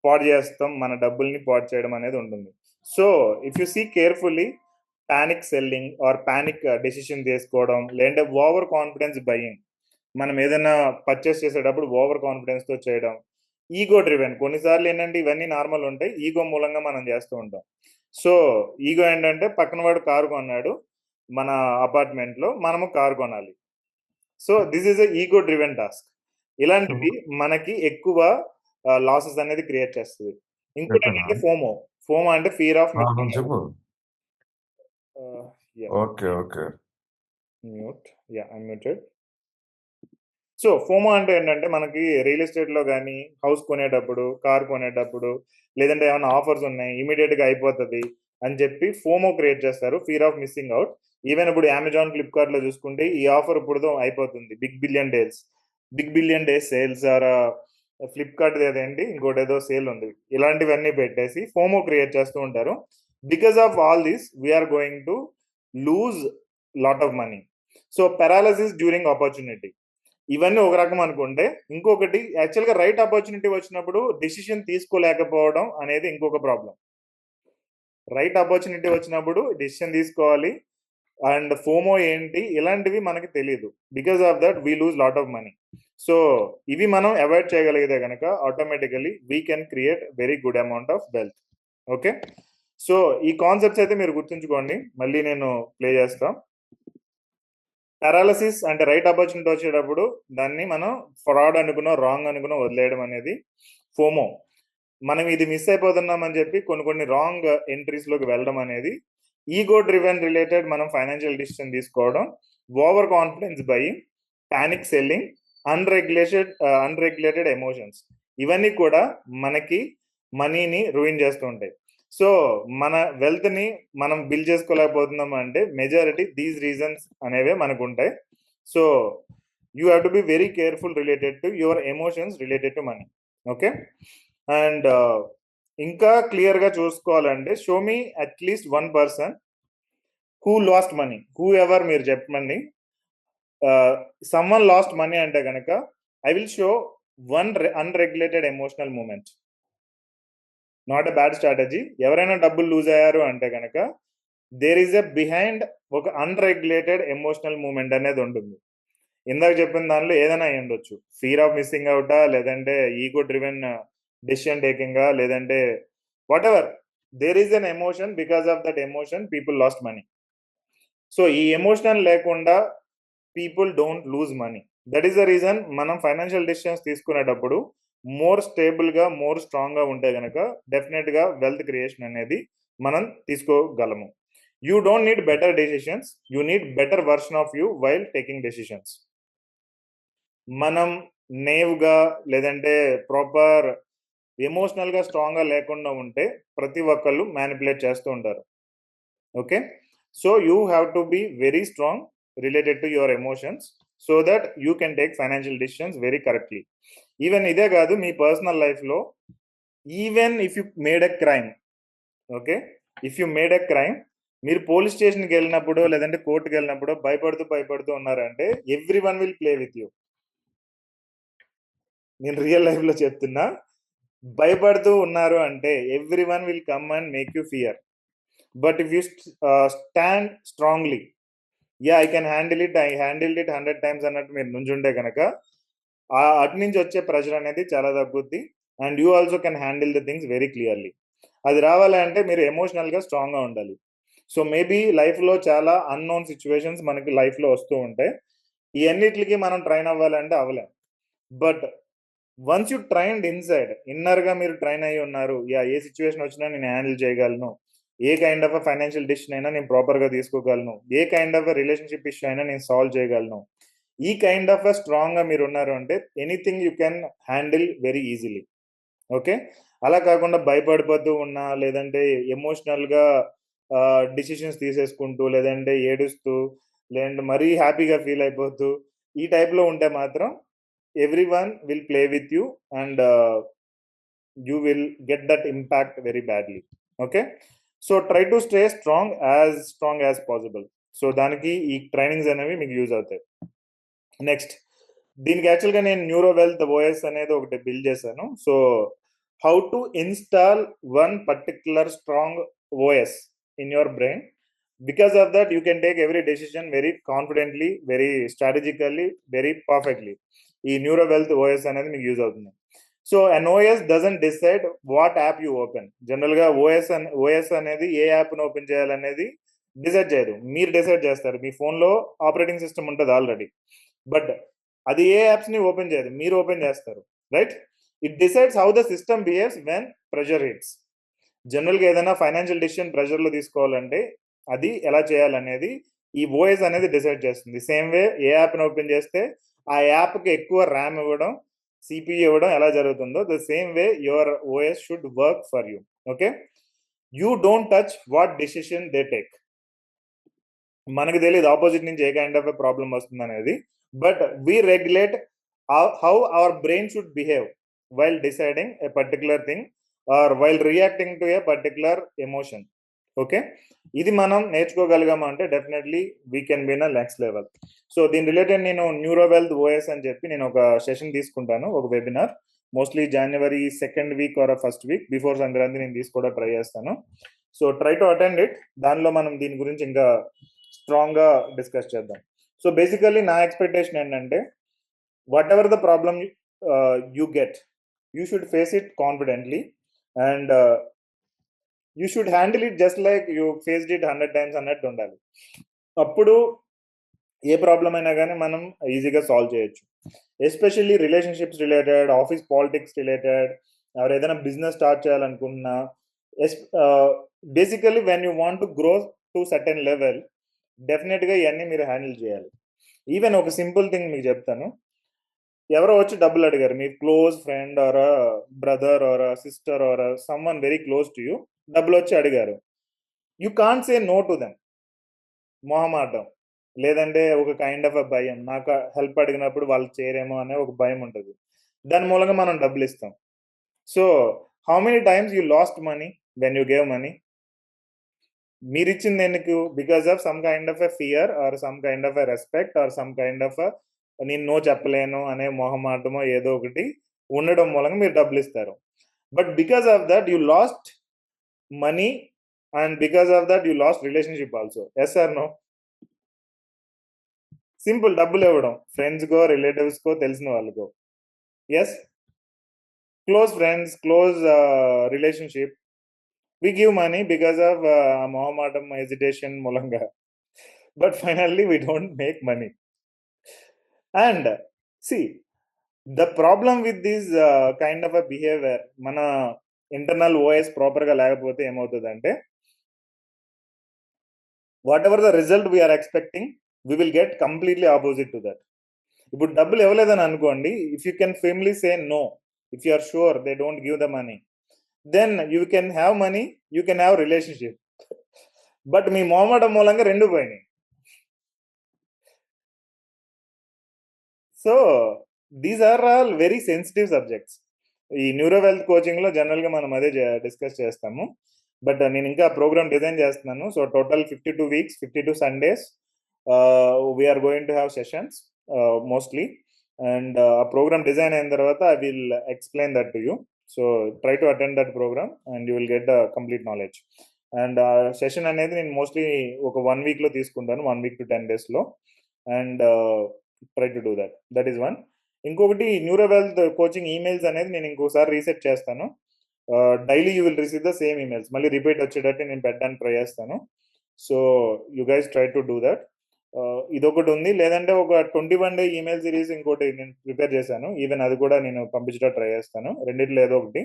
పాడు చేస్తాం, మన డబ్బుల్ని పాడు చేయడం అనేది ఉంటుంది. So if you see carefully, panic selling or panic decision తీసుకోవడం, లేదంటే ఓవర్ కాన్ఫిడెన్స్ బయింగ్, మనం ఏదైనా పర్చేస్ చేసేటప్పుడు ఓవర్ కాన్ఫిడెన్స్తో చేయడం, ఈగో డ్రివెన్. కొన్నిసార్లు ఏంటంటే ఇవన్నీ నార్మల్ ఉంటాయి, ఈగో మూలంగా మనం చేస్తూ ఉంటాం. సో ఈగో ఏంటంటే పక్కన వాడు కారు కొన్నాడు మన అపార్ట్మెంట్లో, మనము కారు కొనాలి. So this is a ego driven task. ఇలాంటివి మనకి ఎక్కువ లాసెస్ అనేది క్రియేట్ చేస్తుంది. ఇంకోటి ఏంటంటే ఫోమో. ఫోమో అంటే ఫియర్ ఆఫ్ చెప్పు. yeah, okay okay mute. Yeah, I'm muted. So FOMO అంటే ఏంటంటే మనకి రియల్ ఎస్టేట్లో కానీ హౌస్ కొనేటప్పుడు, కార్ కొనేటప్పుడు, లేదంటే ఏమైనా ఆఫర్స్ ఉన్నాయి ఇమీడియట్గా అయిపోతుంది అని చెప్పి ఫోమో క్రియేట్ చేస్తారు, fear of missing out. Even ఇప్పుడు అమెజాన్, ఫ్లిప్కార్ట్లో చూసుకుంటే ఈ ఆఫర్ ఇప్పుడు అయిపోతుంది, big billion days sales or Flipkart ఏదేంటి ఇంకోటి ఏదో సేల్ ఉంది, ఇలాంటివన్నీ పెట్టేసి ఫోమో క్రియేట్ చేస్తూ ఉంటారు. Because of all this we're going to lose lot of money. So paralysis during opportunity, ఇవన్నీ ఒక రకం అనుకుంటే, ఇంకొకటి యాక్చువల్గా రైట్ ఆపర్చునిటీ వచ్చినప్పుడు డిసిషన్ తీసుకోలేకపోవడం అనేది ఇంకొక ప్రాబ్లం. రైట్ ఆపర్చునిటీ వచ్చినప్పుడు డిసిషన్ తీసుకోవాలి, అండ్ ఫోమో ఏంటి ఇలాంటివి మనకి తెలియదు. Because of that we lose lot of money. So ఇవి మనం అవాయిడ్ చేయగలిగితే కనుక automatically we can create very good amount of wealth. Okay, so ఈ కాన్సెప్ట్స్ అయితే మీరు గుర్తుంచుకోండి, మళ్ళీ నేను ప్లే చేస్తాం. పారాలసిస్ అంటే రైట్ ఆపర్చునిటీ వచ్చేటప్పుడు దాన్ని మనం ఫ్రాడ్ అనుకునో రాంగ్ అనుకునో వదిలేయడం అనేది ఫోమో. మనం ఇది మిస్ అయిపోతున్నాం అని చెప్పి కొన్ని రాంగ్ ఎంట్రీస్లోకి వెళ్ళడం అనేది ఈగో డ్రివెన్ రిలేటెడ్. మనం ఫైనాన్షియల్ డిసిషన్ తీసుకోవడం, over confidence buying, panic selling, unregulated emotions, ఇవన్నీ కూడా మనకి మనీని రూయిన్ చేస్తూ ఉంటాయి. సో మన వెల్త్ ని మనం బిల్డ్ చేసుకోలేకపోతున్నాం అంటే మెజారిటీ దీస్ రీజన్స్ అనేవే మనకు ఉంటాయి. So you have to be very careful related to your emotions related to money. Okay, and ఇంకా క్లియర్ గా చూసుకోవాలంటే show me at least one person who lost money, whoever మీరు చెప్పండి. Someone lost money అంటే కనుక I will show one unregulated emotional moment. Not a bad strategy. ఎవరైనా డబ్బులు lose అయ్యారు అంటే కనుక దేర్ ఈజ్ ఎ బిహైండ్ ఒక అన్రెగ్యులేటెడ్ ఎమోషనల్ మూమెంట్ అనేది ఉంటుంది. ఇందాక చెప్పిన దానిలో ఏదైనా అయి ఉండొచ్చు, ఫియర్ ఆఫ్ మిస్సింగ్ అవుటా, లేదంటే ఈగో డ్రివెన్ డెసిషన్ టేకింగా, లేదంటే whatever, there is an emotion. Because of that emotion people lost money. So ఈ ఎమోషన్ లేకుండా people don't lose money. That is the reason మనం ఫైనాన్షియల్ డెసిషన్స్ తీసుకునేటప్పుడు more స్టేబుల్గా, more స్ట్రాంగ్గా ఉంటే కనుక డెఫినెట్గా వెల్త్ క్రియేషన్ అనేది మనం తీసుకోగలము. You don't need better decisions, you need better version of you while taking decisions. మనం నేవ్గా లేదంటే ప్రాపర్ ఎమోషనల్గా స్ట్రాంగ్గా లేకుండా ఉంటే ప్రతి ఒక్కళ్ళు మ్యానిపులేట్ చేస్తూ ఉంటారు. Okay, so you have to be very strong related to your emotions so that you can take financial decisions very correctly. Even ఇదే కాదు, మీ పర్సనల్ లైఫ్లో even if you made a crime, okay, if you made a crime, మీరు police స్టేషన్కి వెళ్ళినప్పుడు లేదంటే కోర్టుకి వెళ్ళినప్పుడు భయపడుతూ ఉన్నారంటే everyone will play with you. నేను రియల్ లైఫ్లో చెప్తున్నా, భయపడుతూ ఉన్నారు అంటే everyone will come and make you fear. But if you stand strongly, yeah I can handle it, I handled it 100 times అన్నట్టు మీరు నుంచుంటే కనుక అటు నుంచి వచ్చే ప్రెషర్ అనేది చాలా తగ్గుద్ది. And you also can handle the things very clearly. అది రావాలంటే మీరు ఎమోషనల్గా స్ట్రాంగ్గా ఉండాలి. సో మేబీ లైఫ్లో చాలా అన్నోన్ సిచ్యువేషన్స్ మనకి లైఫ్లో వస్తూ ఉంటాయి. ఈ అన్నిటికి మనం ట్రైన్ అవ్వాలంటే అవ్వలేం. But once you trained inside, ఇన్నర్గా మీరు ట్రైన్ అయ్యి ఉన్నారు, యా ఏ సిచ్యువేషన్ వచ్చినా నేను హ్యాండిల్ చేయగలను, ఏ కైండ్ ఆఫ్ ఫైనాన్షియల్ డిసిషన్ అయినా నేను ప్రాపర్గా తీసుకోగలను, ఏ కైండ్ ఆఫ్ రిలేషన్షిప్ ఇష్యూ అయినా నేను సాల్వ్ చేయగలను, ఈ కైండ్ ఆఫ్ స్ట్రాంగ్గా మీరు ఉన్నారు అంటే anything you can handle very easily. Okay, అలా కాకుండా భయపడిపోతూ ఉన్నా, లేదంటే ఎమోషనల్గా డిసిషన్స్ తీసేసుకుంటూ, లేదంటే ఏడుస్తూ, లేదంటే మరీ హ్యాపీగా ఫీల్ అయిపోతూ ఈ టైప్లో ఉంటే మాత్రం every one will play with you and you will get that impact very badly. Okay, so try to stay strong as possible. So దానికి ఈ ట్రైనింగ్స్ అనేవి మీకు యూజ్ అవుతాయి. నెక్స్ట్, దీనికి యాక్చువల్గా నేను న్యూరో వెల్త్ ఓఎస్ అనేది ఒకటి బిల్డ్ చేశాను. So how to install one particular strong OS in your brain. Because of that you can take every decision very confidently, very strategically, very perfectly. ఈ neuro wealth OS అనేది మీకు use అవుతుంది. So an OS doesn't decide what app you open. జనరల్గా OS అనేది ఏ యాప్ను open చేయాలనేది decide చేయదు, మీరు డిసైడ్ చేస్తారు. మీ ఫోన్లో ఆపరేటింగ్ సిస్టమ్ ఉంటుంది ఆల్రెడీ, బట్ అది ఏ యాప్స్ని ఓపెన్ చేయదు, మీరు ఓపెన్ చేస్తారు, right? It decides how the system behaves when pressure hits. జనరల్గా ఏదైనా ఫైనాన్షియల్ డిసిషన్ ప్రెషర్లో తీసుకోవాలంటే అది ఎలా చేయాలనేది ఈ ఓఎస్ అనేది డిసైడ్ చేస్తుంది. సేమ్ వే ఏ యాప్ని ఓపెన్ చేస్తే ఆ యాప్కి ఎక్కువ ర్యామ్ ఇవ్వడం, సిపియు ఇవ్వడం ఎలా జరుగుతుందో, the same way your OS should work for you. Okay, you don't touch what decision they take. మనకు తెలియదు ఆపోజిట్ నుంచి ఏ కైండ్ ఆఫ్ ఎ ప్రాబ్లం వస్తుంది అనేది, but we regulate how our brain should behave while deciding a particular thing or while reacting to A particular emotion. Okay, ఇది మనం నేర్చుకోగలిగామా అంటే definitely we can be in next level. So దీని related నేను న్యూరోవెల్త్ OS అని చెప్పి నేను ఒక session తీసుకుంటాను, ఒక webinar, mostly January 2nd week or 1st week before Sankranti నేను తీసుకోవడం ట్రై చేస్తాను. So try to attend it. దానిలో మనం దీని గురించి ఇంకా స్ట్రాంగ్గా డిస్కస్ చేద్దాం. సో బేసికల్లీ నా ఎక్స్పెక్టేషన్ ఏంటంటే what ever the problem you get, you should face it confidently and you should handle it just like you faced it 100 times అన్నట్టు ఉండాలి. అప్పుడు ఏ ప్రాబ్లం అయినా కానీ మనం ఈజీగా సాల్వ్ చేయొచ్చు. Especially relationships related, office politics related, ఎవరు ఏదైనా బిజినెస్ స్టార్ట్ చేయాలనుకున్నా, basically when you want to grow to certain level, డెఫినెట్గా ఇవన్నీ మీరు హ్యాండిల్ చేయాలి. ఈవెన్ ఒక సింపుల్ థింగ్ మీకు చెప్తాను. ఎవరో వచ్చి డబ్బులు అడిగారు, మీ close friend or brother or sister or someone very close to you డబ్బులు వచ్చి అడిగారు. You can't say no to them. మొహమాటం, లేదంటే ఒక కైండ్ ఆఫ్ అ భయం, నాకు హెల్ప్ అడిగినప్పుడు వాళ్ళు చేయరేమో అనే ఒక భయం ఉంటుంది. దాని మూలంగా మనం డబ్బులు ఇస్తాం. So how many times you lost money when you gave money? మీరు ఇచ్చింది ఎందుకు? Because of some kind of a fear or some kind of a respect or some kind of నేను నో చెప్పలేను అనే మొహమాటమో ఏదో ఒకటి ఉండడం మూలంగా మీరు డబ్బులు ఇస్తారు. But because of that you lost money and because of that you lost relationship also. Yes or no? Simple, డబ్బులు ఇవ్వడం ఫ్రెండ్స్కో రిలేటివ్స్కో తెలిసిన వాళ్ళకో. Yes, close friends, close relationship, we give money because of mohammatam hesitation mulanga, but finally we don't make money. And see, the problem with this kind of a behavior, mana internal OS proper ga legapothe em avutadante, whatever the result we are expecting, we will get completely opposite to that. Ippudu double evvaledani anukondi, if you can firmly say no, if you are sure they don't give the money, then you can have money, you can have relationship. But మీ మొహమాటం మూలంగా రెండు పోయినాయి. So these are all very sensitive subjects. ఈ neuro wealth కోచింగ్లో జనరల్గా మనం అదే డిస్కస్ చేస్తాము. బట్ నేను ఇంకా ప్రోగ్రామ్ డిజైన్ చేస్తున్నాను. So total 52 weeks, 52 Sundays we're going to have sessions mostly. And ఆ ప్రోగ్రామ్ డిజైన్ అయిన తర్వాత I will explain that to you. So try to attend that programme and you will get the complete knowledge. And ఆ session అనేది నేను mostly ఒక 1 weekలో తీసుకుంటాను, 1 week to 10 daysలో. And try to do that. That is one. ఇంకొకటి neuro wealth coaching emails అనేది నేను ఇంకోసారి రీసెట్ చేస్తాను. Daily you will receive the same emails, మళ్ళీ రిపీట్ వచ్చేటట్టు నేను పెట్టడానికి ట్రై చేస్తాను. So you guys try to do that. ఇదొకటి ఉంది. లేదంటే ఒక 21 day ఈమెయిల్ సిరీస్ ఇంకోటి నేను ప్రిపేర్ చేశాను. ఈవెన్ అది కూడా నేను పంపించడానికి ట్రై చేస్తాను. రెండిట్లో ఏదో ఒకటి.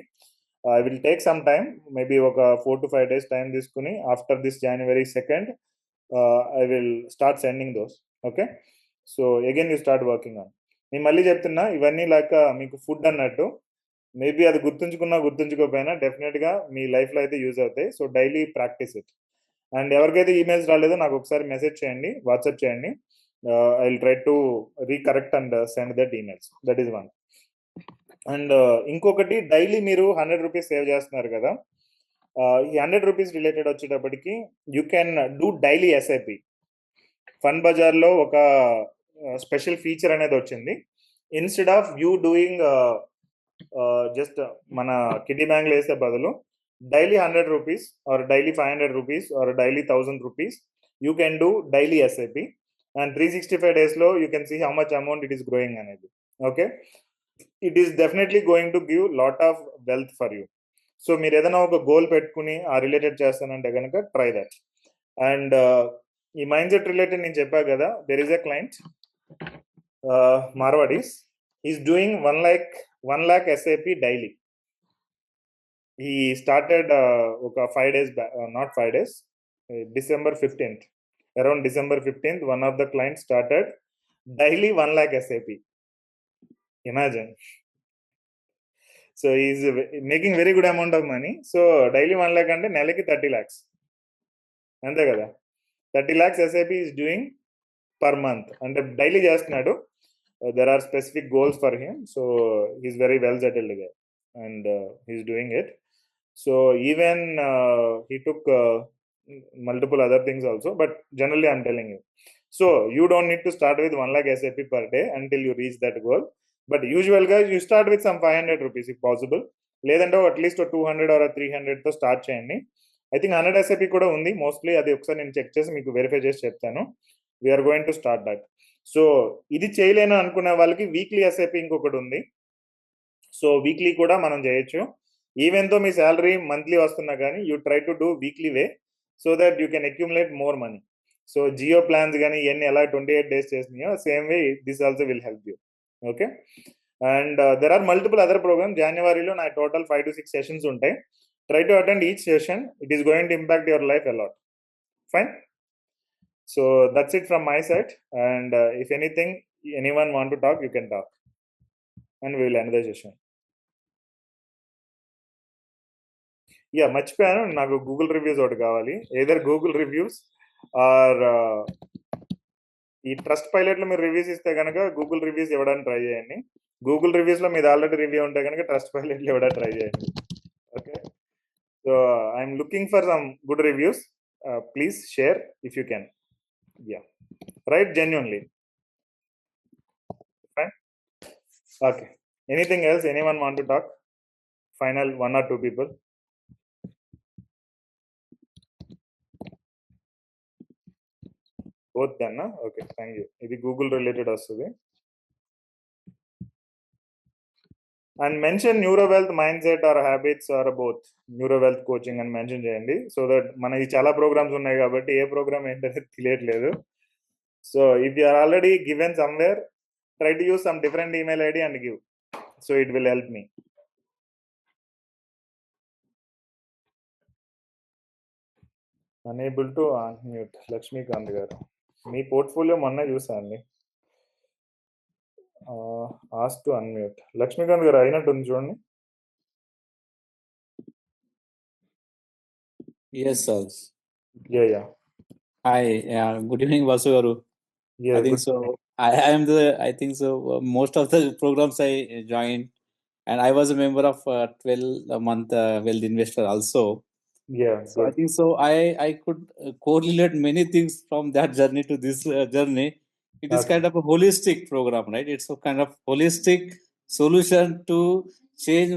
I will take some time, maybe ఒక 4 to 5 days టైం తీసుకుని after this January 2nd I will start sending those. Okay, so again you start working on. నేను మళ్ళీ చెప్తున్నా, ఇవన్నీ లాక మీకు ఫుడ్ అన్నట్టు. మేబీ అది గుర్తుంచుకున్నా గుర్తుంచుకోకపోయినా డెఫినెట్గా మీ లైఫ్లో అయితే యూజ్ అవుతాయి. So daily practice it. And ఎవరికైతే ఈమెయిల్స్ రాలేదో నాకు ఒకసారి మెసేజ్ చేయండి, వాట్సాప్ చేయండి. I will try to రీకరెక్ట్ and send that emails. That is one. And ఇంకొకటి, డైలీ మీరు 100 rupees సేవ్ చేస్తున్నారు కదా, ఈ 100 rupees రిలేటెడ్ వచ్చేటప్పటికి you can do daily SIP. Fun బజార్లో ఒక స్పెషల్ ఫీచర్ అనేది వచ్చింది. Instead of you doing just మన కిడ్డీ బ్యాంక్లో వేసే బదులు daily 100 rupees or daily 500 rupees or daily 1000 rupees, you can do daily SIP, and 365 days lo you can see how much amount it is growing అనేది. Okay, it is definitely going to give lot of wealth for you. సో మీరు ఏదైనా ఒక goal పెట్టుకుని ఆ related చేస్తానంటే కనుక try that. And ఈ మైండ్ సెట్ రిలేటెడ్ నేను చెప్పా కదా, there is a client Marwaris, is doing 1 lakh SAP daily. ఈ స్టార్టెడ్ ఒక 5 days back, not 5 days, December 15th, around December 15th, one of the clients started daily 1 lakh SAP. Imagine. So he's making very good amount of money. So daily 1 lakh అంటే నెలకి 30 lakhs. అంతే కదా, 30 lakhs SAP is doing per month. అంటే daily చేస్తున్నాడు. There are specific goals for him. So he's very well settled guy and he's doing it. So even he took multiple other things also, but generally I'm telling you. So you don't need to start with 1 lakh SAP per day until you reach that goal. But usual guys, you start with some 500 rupees if possible. లేదంటే at least 200 or 300 తో start చేయండి. I think 100 SAP కూడా ఉంది mostly. అది ఒకసారి నేను check చేసి మీకు వెరిఫై చేసి చెప్తాను. We're going to start that. So ఇది చేయలేను అనుకునే వాళ్ళకి వీక్లీ SAP ఇంకొకటి ఉంది. సో వీక్లీ కూడా మనం చేయొచ్చు. ఈవెన్ తో మీ శాలరీ మంత్లీ వస్తున్నా కానీ you try to do weekly way so that you can accumulate more money. So Jio plans కానీ ఇవన్నీ ఎలా 28 days చేసినాయో same way this also will help you. Okay. And there are multiple other programmes. జనవరిలో నా total 5 to 6 sessions ఉంటాయి. Try to attend each session. It is going to impact your life a lot. Fine. So that's it from my side. And if anything anyone want to talk, you can talk and we will end the session. Yeah, మర్చిపోయాను, నాకు Google reviews ఒకటి కావాలి. Either Google reviews are ఈ trust పైలట్లో మీరు reviews ఇస్తే కనుక Google reviews ఇవ్వడానికి try చేయండి. గూగుల్ రివ్యూస్లో మీది ఆల్రెడీ రివ్యూ ఉంటే కనుక ట్రస్ట్ పైలట్లో ఇవ్వడానికి ట్రై చేయండి. Okay. So I'm looking for some good reviews. Please share if you can. Yeah, right, genuinely. Fine. Okay. Anything else? Anyone want to talk? Final 1 or 2 people. Both then, na? Okay, thank you. ఇది Google related వస్తుంది. And mention neuro wealth mind set or habits or both neuro wealth coaching అని mention చేయండి. So that మనకి చాలా programmes ఉన్నాయి కాబట్టి ఏ programme ఏంటనేది తెలియట్లేదు. So if you are already given somewhere, try to use some different email ID and give. So it will help me. Unable to unmute. Lakshmikant గారు, మీ పోర్ట్ఫోలియో మొన్న చూసా అండి. Ask to unmute. లక్ష్మీకాంత్ గారు అయినట్టుంది చూడండి. Yes, sir. Yeah. Hi, good evening, Vasu garu. Yeah, I think good so. evening. I think so. Most of the programs I joined, and I was a member of 12-month Wealth Investor also. Yeah, So I think so. I could correlate many things from that journey to this journey. It is Okay. kind of a holistic program, right? It's a kind of holistic solution to change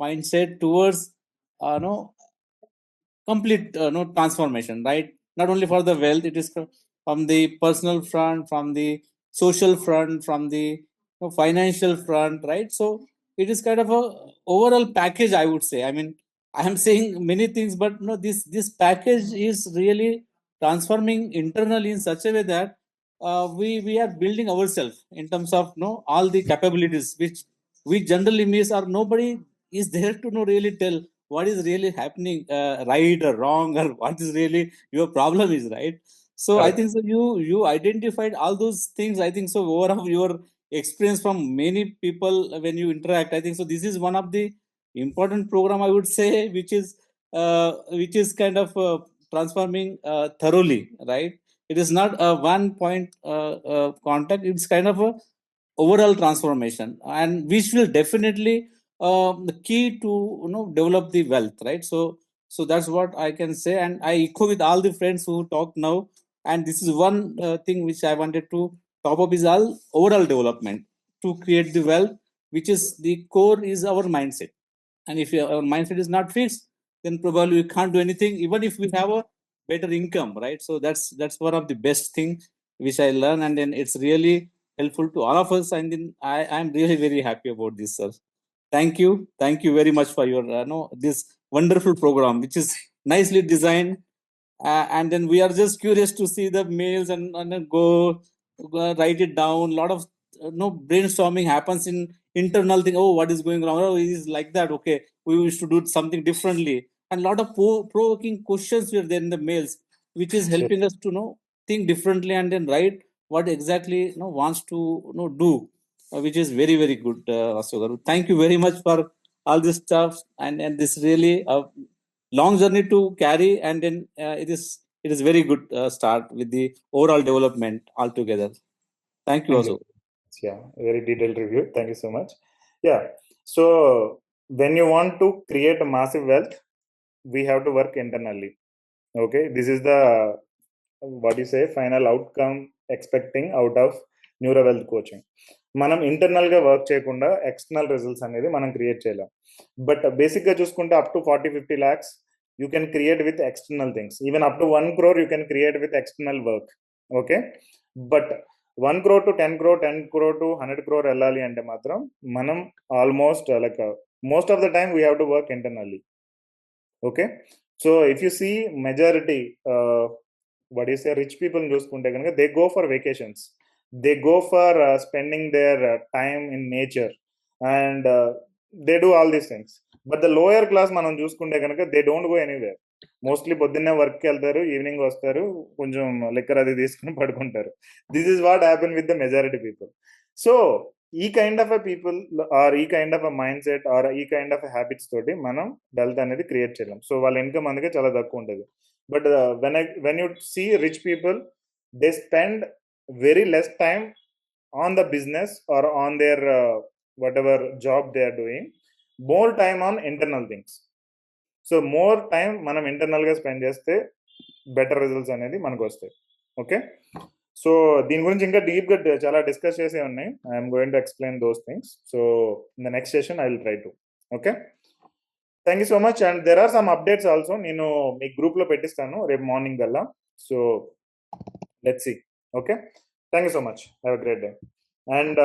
mindset towards complete transformation, right? Not only for the wealth, it is from the personal front, from the social front, from the financial front, right? So it is kind of a overall package, I would say. I mean, I am saying many things, but this package is really transforming internally in such a way that we are building ourselves in terms of all the capabilities which we generally miss, or nobody is there to really tell what is really happening, right or wrong, or what is really your problem is, right? So I think so you identified all those things. I think so overall your experience from many people when you interact, I think so this is one of the important program, I would say, which is kind of transforming thoroughly, right? It is not a one point contact, it's kind of a overall transformation, and which will definitely the key to develop the wealth, right? So that's what I can say, and I echo with all the friends who talk now. And this is one thing which I wanted to top up is all overall development to create the wealth, which is the core is our mindset. And if our mindset is not fixed, then probably we can't do anything, even if we have a better income, right? So that's one of the best thing which I learned, and then it's really helpful to all of us. And then I am really very happy about this, sir. Thank you very much for your this wonderful program, which is nicely designed. And then we are just curious to see the mails and then go write it down. A lot of brainstorming happens in internal thing. Oh, what is going wrong? Oh, it is like that. Okay, we wish to do something differently. And a lot of provoking questions were there in the mails, which is helping us to think differently and then write what exactly wants to do, which is very, very good, Vasu Garu. Thank you very much for all this stuff, and this really long journey to carry, and then it is very good start with the overall development altogether. Thank you, Vasu. Yeah, very detailed review. Thank you so much. Yeah, so when you want to create a massive wealth, we have to work internally. Okay, this is the final outcome expecting out of neuro wealth coaching. మనం ఇంటర్నల్గా work చేయకుండా external results అనేది మనం create చేయలేం. But బేసిక్గా చూసుకుంటే up to 40-50 lakhs you can create with external things. Even up to 1 crore you can create with external work. Okay, but 1 crore to 10 crore, 10 crore to 100 crore వెళ్ళాలి అంటే మాత్రం మనం almost like most of the time we have to work internally. Okay, so if you see majority rich పీపుల్ని చూసుకుంటే కనుక they go for vacations, they go for spending their time in nature and they do all these things. But the lower class మనం చూసుకుంటే కనుక they don't go anywhere. Mostly పొద్దున్నే వర్క్కి వెళ్తారు, evening వస్తారు, కొంచెం లిక్కర్ అది తీసుకుని పడుకుంటారు. This is what happen with the majority people. So ఈ కైండ్ ఆఫ్ పీపుల్ ఆర్ ఈ kind of mind set or ఈ కైండ్ ఆఫ్ హ్యాబిట్స్ తోటి మనం వెల్త్ అనేది క్రియేట్ చేయలేం. సో వాళ్ళ ఇన్కమ్ అందుకే చాలా తక్కువ ఉంటుంది. But when you see rich people, they spend very less time on the business or on their whatever job they are doing, more time on internal things. So more time మనం ఇంటర్నల్గా spend చేస్తే better results అనేది మనకు వస్తాయి. Okay, so దీని గురించి ఇంకా డీప్గా చాలా డిస్కస్ చేసే ఉన్నాయి. I'm going to explain those things. So in the next session I will try to. Okay, thank you so much. And there are some updates also. నేను మీ గ్రూప్లో పెట్టిస్తాను రేపు మార్నింగ్ కల్లా. So let's see. Okay, thank you so much. Have a great day. And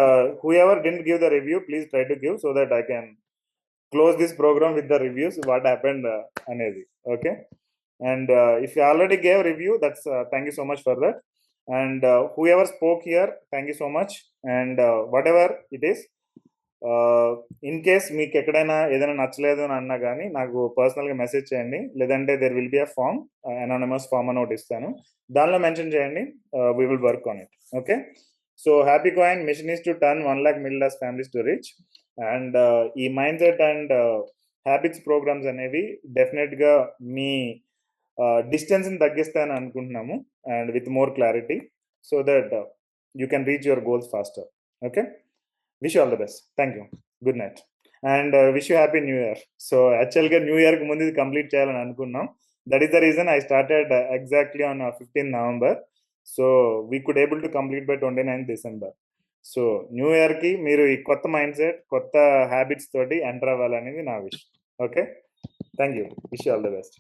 whoever didn't give the review, please try to give so that I can close this program with the reviews what happened anedi. Okay, and if you already gave review, that's thank you so much for that. And whoever spoke here, thank you so much. And whatever it is, in case మీకు ఎక్కడైనా ఏదైనా నచ్చలేదు అని అన్నా కానీ నాకు పర్సనల్గా message చేయండి, లేదంటే there will be a form, anonymous form అని ఒకటి ఇస్తాను, దానిలో మెన్షన్ చేయండి. We will work on it. Okay, so happy coin mission is to turn 1 lakh middle class families to rich. And ఈ mind set and habits programmes అనేవి డెఫినెట్గా మీ డిస్టెన్స్ని తగ్గిస్తాయని అనుకుంటున్నాము, and with more clarity, so that you can reach your goals faster. Okay, wish you all the best. Thank you. Good night. And wish you happy new year. So actually new year ku mundu complete cheyalani anukunnam. That is the reason I started exactly on 15th November. So we could able to complete by 29th December. So new year ki meeru ee kotta mindset, kotta habits toti enter avvalanedi na wish. Okay, thank you. Wish you all the best.